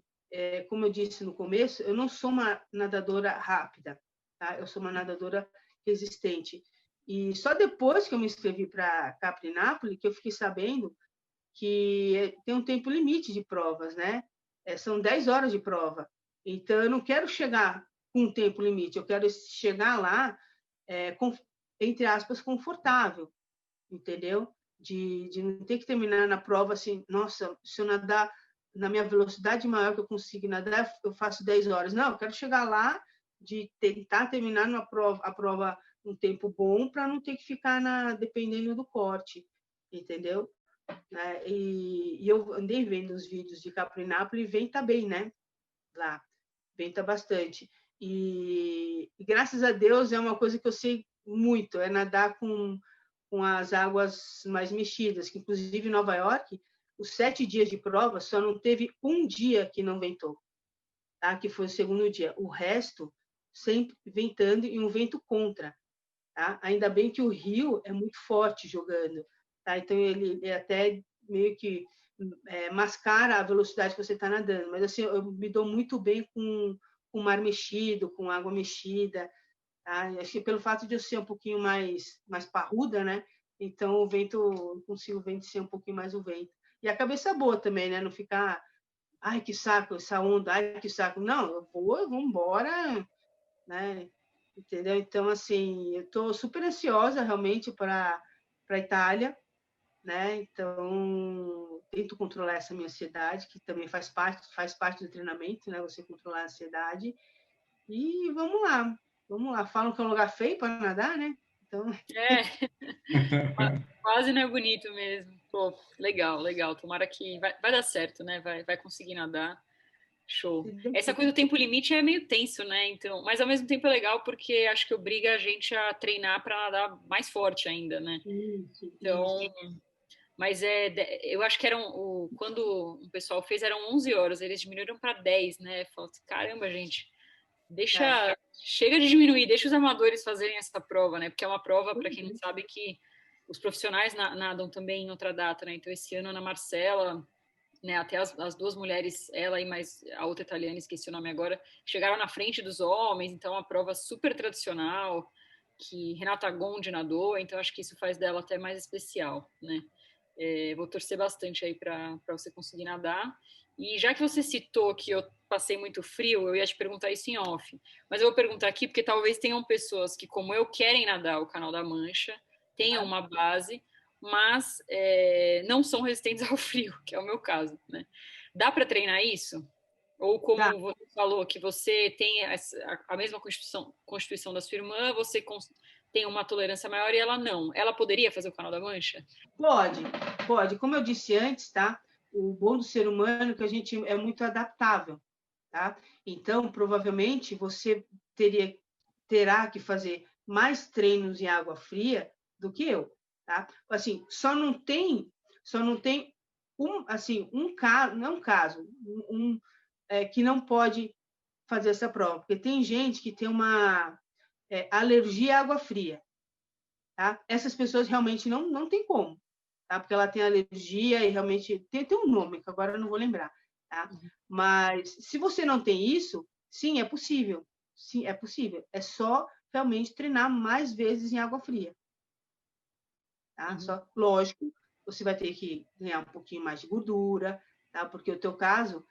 como eu disse no começo, eu não sou uma nadadora rápida, tá? Eu sou uma nadadora resistente. E só depois que eu me inscrevi para Capri-Nápoles que eu fiquei sabendo que tem um tempo limite de provas, né? São 10 horas de prova. Então, eu não quero chegar com um tempo limite, eu quero chegar lá, entre aspas, confortável, entendeu? De não ter que terminar na prova assim, nossa, se eu nadar na minha velocidade maior que eu consigo nadar, eu faço 10 horas. Não, eu quero chegar lá de tentar terminar a prova um tempo bom para não ter que ficar dependendo do corte, entendeu? Né? E eu andei vendo os vídeos de Capri-Nápoles e venta bem, né? Lá, venta bastante. E graças a Deus é uma coisa que eu sei muito, é nadar com com as águas mais mexidas, que inclusive em Nova York, os 7 dias de prova só não teve um dia que não ventou, tá? Que foi o segundo dia. O resto sempre ventando e um vento contra, tá? Ainda bem que o rio é muito forte jogando, tá? Então ele até meio que mascara a velocidade que você está nadando. Mas assim, eu me dou muito bem com o mar mexido, com água mexida. Tá? Acho que pelo fato de eu ser um pouquinho mais parruda, né? Então o vento, eu consigo vencer um pouquinho mais o vento. E a cabeça boa também, né? Não ficar, ai que saco essa onda, ai que saco. Não, eu vou embora, né? Entendeu? Então assim, eu estou super ansiosa realmente para a Itália, né? Então tento controlar essa minha ansiedade, que também faz parte do treinamento, né? Você controlar a ansiedade. E vamos lá. Falam que é um lugar feio para nadar, né? Então... Quase não é bonito mesmo. Pô, legal, legal. Tomara que vai dar certo, né? Vai conseguir nadar. Show. Essa coisa do tempo limite é meio tenso, né? Então, mas ao mesmo tempo é legal porque acho que obriga a gente a treinar para nadar mais forte ainda, né? Então, mas eu acho que quando o pessoal fez eram 11 horas, eles diminuíram para 10, né? Falei, caramba, gente, chega de diminuir, deixa os amadores fazerem essa prova, né? Porque é uma prova, para quem não sabe, que os profissionais nadam também em outra data, né? Então, esse ano, a Ana Marcela, né, até as duas mulheres, ela e mais a outra italiana, esqueci o nome agora, chegaram na frente dos homens, então é uma prova super tradicional, que Renata Gondi nadou, então acho que isso faz dela até mais especial, né? Vou torcer bastante aí para você conseguir nadar. E já que você citou que eu passei muito frio, eu ia te perguntar isso em off, mas eu vou perguntar aqui porque talvez tenham pessoas que, como eu, querem nadar o Canal da Mancha, tenham uma base, mas não são resistentes ao frio, que é o meu caso, né? Dá para treinar isso? Ou como você falou, que você tem a mesma constituição da sua irmã, você tem uma tolerância maior e ela não. Ela poderia fazer o Canal da Mancha? Pode. Como eu disse antes, tá? O bom do ser humano é que a gente é muito adaptável, tá? Então, provavelmente, você terá que fazer mais treinos em água fria do que eu, tá? Assim, só não tem um caso que não pode fazer essa prova, porque tem gente que tem uma alergia à água fria, tá? Essas pessoas realmente não tem como, tá? Porque ela tem alergia e realmente tem um nome que agora eu não vou lembrar, tá? Mas se você não tem isso, sim, é possível. Sim, é possível. É só realmente treinar mais vezes em água fria. Tá? Só, lógico, você vai ter que ganhar um pouquinho mais de gordura, tá? Porque o teu caso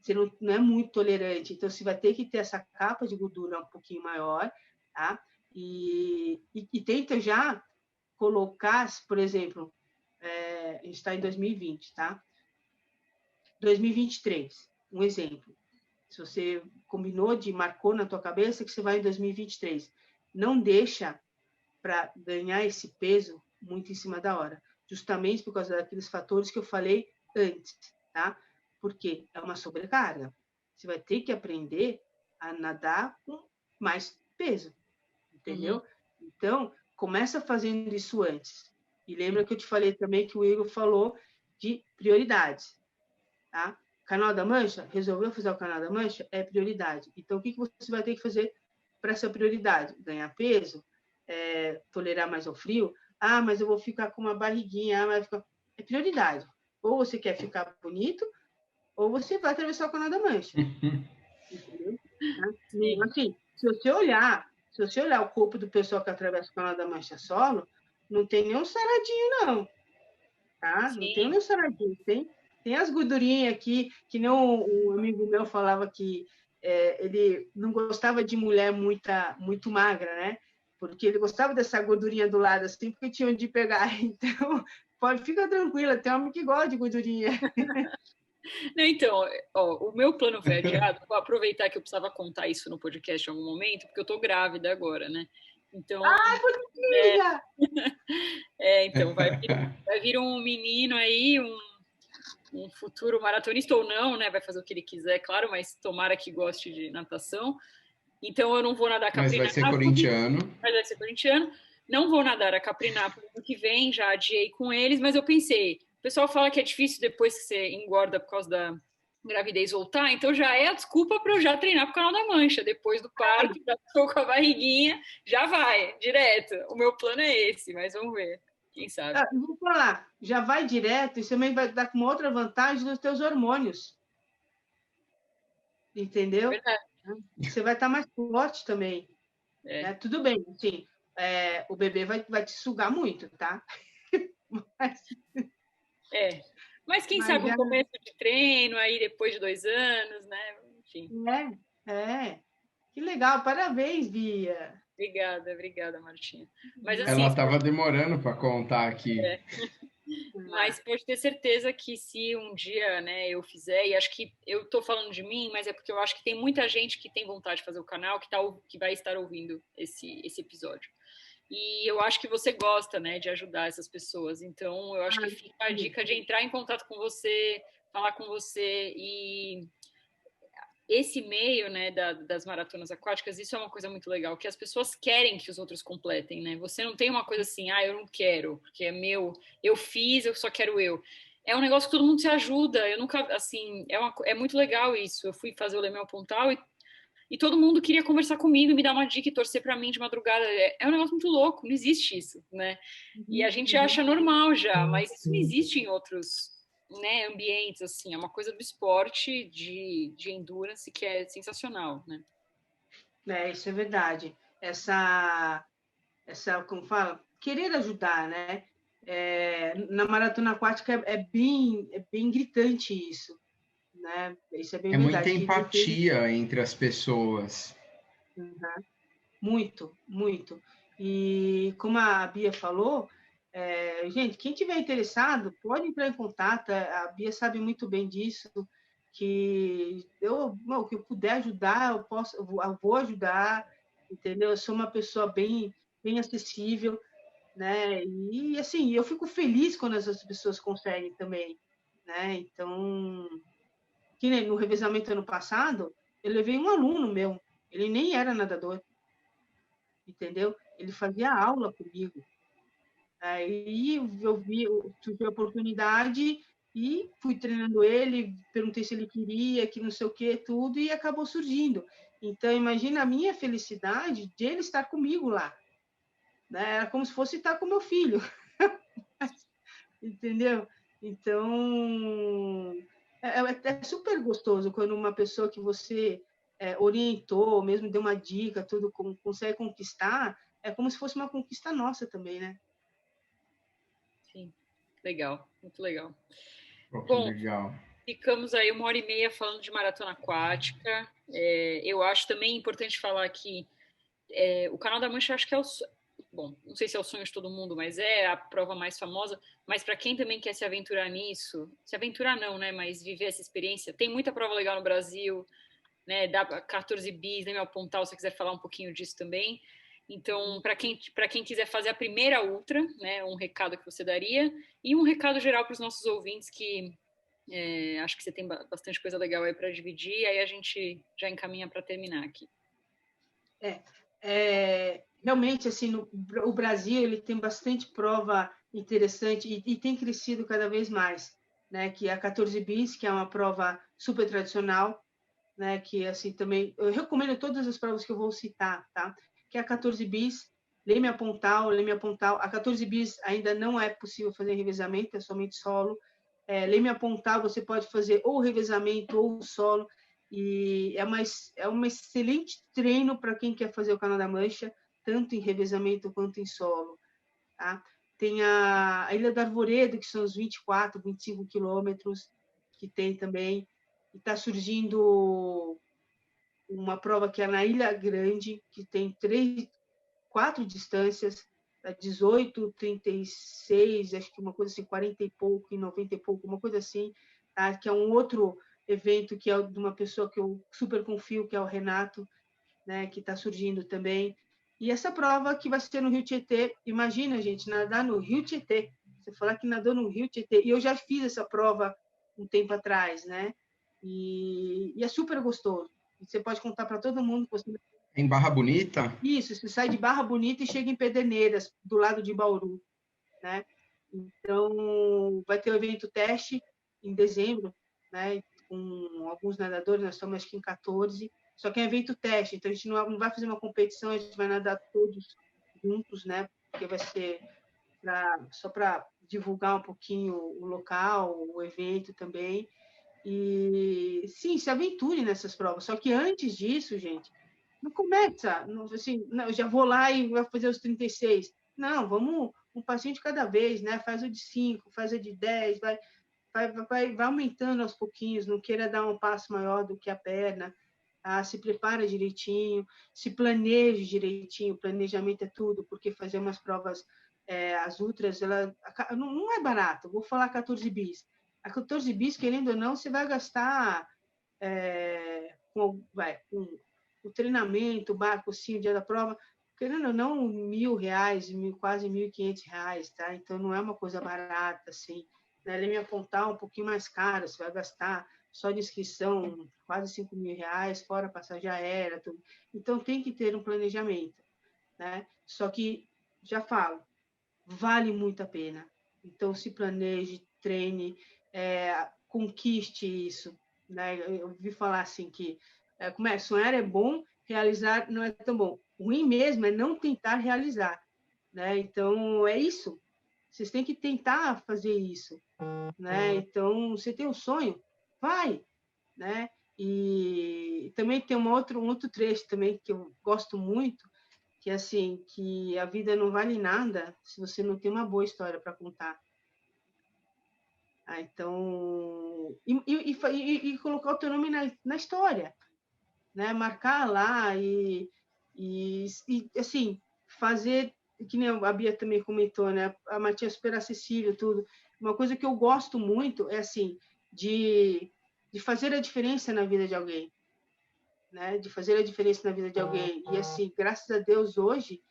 você não é muito tolerante, então você vai ter que ter essa capa de gordura um pouquinho maior, tá? E tenta já colocar, por exemplo, a gente está em 2020, tá? 2023, um exemplo. Se você marcou na tua cabeça que você vai em 2023, não deixa para ganhar esse peso muito em cima da hora, justamente por causa daqueles fatores que eu falei antes, tá? Porque é uma sobrecarga. Você vai ter que aprender a nadar com mais peso, entendeu? Então, começa fazendo isso antes. E lembra que eu te falei também que o Igor falou de prioridades, tá? Canal da Mancha, resolveu fazer o Canal da Mancha? É prioridade. Então, o que você vai ter que fazer para essa prioridade? Ganhar peso? Tolerar mais ao frio? Ah, mas eu vou ficar com uma barriguinha. É prioridade. Ou você quer ficar bonito, ou você vai atravessar o Canal da Mancha. Entendeu? Assim, se você olhar o corpo do pessoal que atravessa o Canal da Mancha solo, não tem nenhum saradinho, não. Tá? Não tem nenhum saradinho. Tem as gordurinhas aqui, que nem um amigo meu falava que ele não gostava de mulher muito magra, né? Porque ele gostava dessa gordurinha do lado, assim, porque tinha onde pegar. Então, fica tranquila, tem homem que gosta de gordurinha. Não, então, o meu plano foi adiado. Vou aproveitar que eu precisava contar isso no podcast em algum momento, porque eu tô grávida agora, né? Então, bonitinha! Então vai vir um menino aí, um futuro maratonista ou não, né? Vai fazer o que ele quiser, claro, mas tomara que goste de natação. Então eu não vou nadar Mas vai ser corintiano. Mas vai ser corintiano. Não vou nadar a Capriná para o ano que vem, já adiei com eles, mas eu pensei, o pessoal fala que é difícil depois que você engorda por causa da gravidez voltar, então já é a desculpa para eu já treinar para o Canal da Mancha. Depois do parto, já estou com a barriguinha, já vai, direto. O meu plano é esse, mas vamos ver. Quem sabe? Eu vou falar, já vai direto, isso também vai dar com uma outra vantagem dos teus hormônios. Entendeu? Verdade. Você vai estar mais forte também. É. Né? Tudo bem, sim. O bebê vai te sugar muito, tá? Mas quem sabe o começo de treino, aí depois de 2 anos, né? Enfim. Que legal, parabéns, Bia. Obrigada, Martinha. Mas, assim, ela estava demorando para contar aqui. Mas pode ter certeza que se um dia, né, eu fizer, e acho que eu estou falando de mim, mas é porque eu acho que tem muita gente que tem vontade de fazer o canal, que vai estar ouvindo esse episódio. E eu acho que você gosta, né, de ajudar essas pessoas. Então, eu acho que fica a dica de entrar em contato com você, falar com você. E esse meio, né, das maratonas aquáticas, isso é uma coisa muito legal, que as pessoas querem que os outros completem, né? Você não tem uma coisa assim, eu não quero, porque é meu, eu fiz, eu só quero eu. É um negócio que todo mundo se ajuda. Eu nunca, assim, é muito legal isso. Eu fui fazer o Leme ao Pontal e todo mundo queria conversar comigo, me dar uma dica e torcer para mim de madrugada. É um negócio muito louco, não existe isso, né? E a gente acha normal já, mas isso não existe em outros, né, ambientes, assim. É uma coisa do esporte, de endurance, que é sensacional, né? Isso é verdade. Essa, como fala, querer ajudar, né? Na maratona aquática é bem gritante isso. Né? Isso é bem verdade. Muita empatia entre as pessoas. Muito, muito. E como a Bia falou, gente, quem tiver interessado, pode entrar em contato. A Bia sabe muito bem disso, que o que eu puder ajudar, eu vou ajudar, entendeu? Eu sou uma pessoa bem acessível, né? E assim, eu fico feliz quando essas pessoas conseguem também, né? Então, que nem no revezamento ano passado, eu levei um aluno meu, ele nem era nadador, entendeu? Ele fazia aula comigo. Aí eu tive a oportunidade e fui treinando ele, perguntei se ele queria, que não sei o que, tudo, e acabou surgindo. Então, imagina a minha felicidade de ele estar comigo lá. Né? Era como se fosse estar com meu filho. Entendeu? Então, é super gostoso quando uma pessoa que você orientou, mesmo deu uma dica, tudo, consegue conquistar, é como se fosse uma conquista nossa também, né? Sim, legal, muito legal. Bom, legal. Ficamos aí 1h30 falando de maratona aquática. Eu acho também importante falar que o Canal da Mancha, acho que é bom, não sei se é o sonho de todo mundo, mas é a prova mais famosa. Mas para quem também quer se aventurar nisso, se aventurar não, né? Mas viver essa experiência, tem muita prova legal no Brasil, né? Dá 14 bis, né? Meu Pontal, se você quiser falar um pouquinho disso também. Então, para quem quiser fazer a primeira ultra, né? Um recado que você daria e um recado geral para os nossos ouvintes que acho que você tem bastante coisa legal aí para dividir. Aí a gente já encaminha para terminar aqui. Realmente, assim, o Brasil ele tem bastante prova interessante e tem crescido cada vez mais, né? Que é a 14 bis, que é uma prova super tradicional, né? Que assim também eu recomendo todas as provas que eu vou citar, tá? Que é a 14 bis, Leme a Pontal. A 14 bis ainda não é possível fazer revezamento, é somente solo. Leme a Pontal você pode fazer ou revezamento ou solo. E é um excelente treino para quem quer fazer o Canal da Mancha, tanto em revezamento quanto em solo. Tá? Tem a Ilha do Arvoredo, que são os 24, 25 quilômetros, que tem também. E está surgindo uma prova que é na Ilha Grande, que tem 4 distâncias, 18, 36, acho que uma coisa assim, 40 e pouco, e 90 e pouco, uma coisa assim, tá? Que é um outro evento que é de uma pessoa que eu super confio, que é o Renato, né? Que está surgindo também. E essa prova que vai ser no Rio Tietê, imagina, gente, nadar no Rio Tietê. Você falar que nadou no Rio Tietê. E eu já fiz essa prova um tempo atrás, né? E é super gostoso. Você pode contar para todo mundo que você Em Barra Bonita? Isso, você sai de Barra Bonita e chega em Pederneiras, do lado de Bauru, né? Então, vai ter o evento teste em dezembro, né? Com alguns nadadores, nós estamos acho que em 14, só que é evento teste, então a gente não vai fazer uma competição, a gente vai nadar todos juntos, né? Porque vai ser só para divulgar um pouquinho o local, o evento também. E sim, se aventure nessas provas. Só que antes disso, gente, não começa, não, assim, não, eu já vou lá e vou fazer os 36. Não, vamos um passinho de cada vez, né? Faz o de 5, faz o de 10, vai aumentando aos pouquinhos, não queira dar um passo maior do que a perna, tá? Se prepara direitinho, se planeje direitinho, planejamento é tudo, porque fazer umas provas, as ultras, ela não é barato, vou falar 14 bis. A 14 bis, querendo ou não, você vai gastar com o treinamento, o barco, sim, o dia da prova, querendo ou não, R$ 1.000, quase R$ 1.500, tá? Então, não é uma coisa barata, assim. Né? Ele me apontar um pouquinho mais caro, você vai gastar só de inscrição quase R$ 5.000, fora passagem aérea, tudo. Então, tem que ter um planejamento, né? Só que, já falo, vale muito a pena. Então, se planeje, treine, conquiste isso. Né? Eu ouvi falar assim que sonhar é bom, realizar não é tão bom. O ruim mesmo é não tentar realizar. Né? Então, é isso. Vocês têm que tentar fazer isso. Né? Então, você tem um sonho, vai. Né? E também tem um outro trecho também que eu gosto muito, que assim, que a vida não vale nada se você não tem uma boa história para contar. Então, e colocar o teu nome na história, né? Marcar lá e assim, fazer, que nem a Bia também comentou, né? A Matinha super acessível, tudo. Uma coisa que eu gosto muito é, assim, de fazer a diferença na vida de alguém, né? De fazer a diferença na vida de alguém. E, assim, graças a Deus, hoje,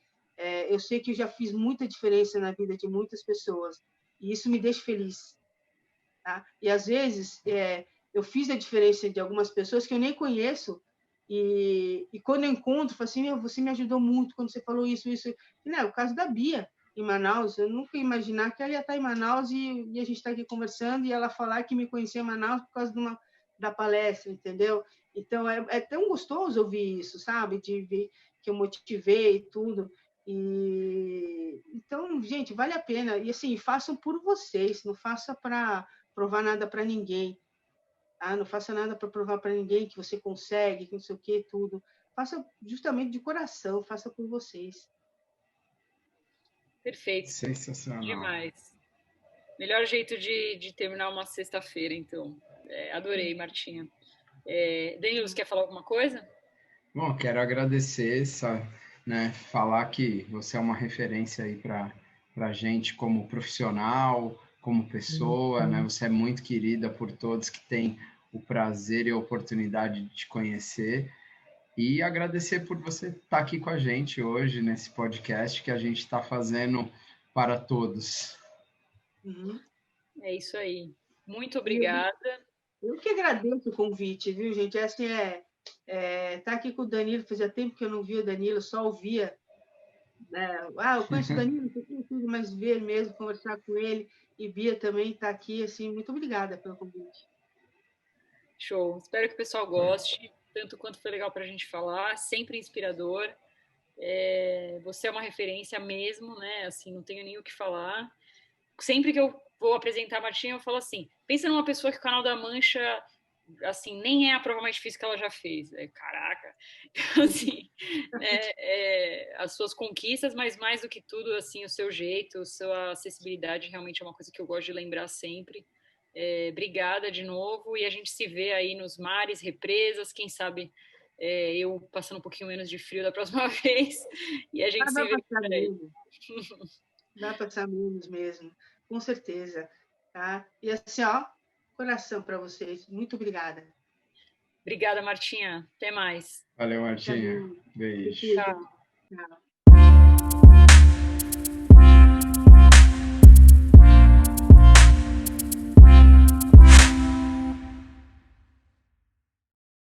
eu sei que eu já fiz muita diferença na vida de muitas pessoas. E isso me deixa feliz. Tá? E, às vezes, eu fiz a diferença de algumas pessoas que eu nem conheço. E quando eu encontro, falo assim, você me ajudou muito quando você falou isso, isso. E, né, o caso da Bia, em Manaus, eu nunca ia imaginar que ela ia estar em Manaus e a gente está aqui conversando e ela falar que me conhecia em Manaus por causa da palestra, entendeu? Então, é tão gostoso ouvir isso, sabe? De ver que eu motivei e tudo. Então, gente, vale a pena. E, assim, façam por vocês, não faça para provar nada para ninguém. Tá? Não faça nada para provar para ninguém que você consegue, que não sei o que, tudo. Faça justamente de coração, faça por vocês. Perfeito. Sensacional. Demais. Melhor jeito de terminar uma sexta-feira, então. Adorei, Martinha. Danilo, você quer falar alguma coisa? Bom, quero agradecer, né, falar que você é uma referência aí para a gente como profissional, como pessoa, né? Você é muito querida por todos que têm o prazer e a oportunidade de te conhecer. E agradecer por você estar aqui com a gente hoje nesse podcast que a gente está fazendo para todos. Uhum. É isso aí. Muito obrigada. Eu que agradeço o convite, viu, gente? Assim, tá aqui com o Danilo, fazia tempo que eu não via o Danilo, só ouvia. Né? Eu conheço o Danilo, mas ver mesmo, conversar com ele. E Bia também está aqui, assim, muito obrigada pelo convite. Show. Espero que o pessoal goste, tanto quanto foi legal para a gente falar, sempre inspirador. Você é uma referência mesmo, né? Assim, não tenho nem o que falar. Sempre que eu vou apresentar a Martinha, eu falo assim: pensa numa pessoa que o Canal da Mancha, assim, nem é a prova mais difícil que ela já fez. Caraca! Então, assim, as suas conquistas, mas mais do que tudo, assim, o seu jeito, a sua acessibilidade realmente é uma coisa que eu gosto de lembrar sempre. Obrigada de novo e a gente se vê aí nos mares, represas, quem sabe eu passando um pouquinho menos de frio da próxima vez e a gente se vê por aí. Vai passar menos mesmo, com certeza. Tá? E assim, coração para vocês. Muito obrigada. Obrigada, Martinha. Até mais. Valeu, Martinha. Beijo. Tchau. Tchau.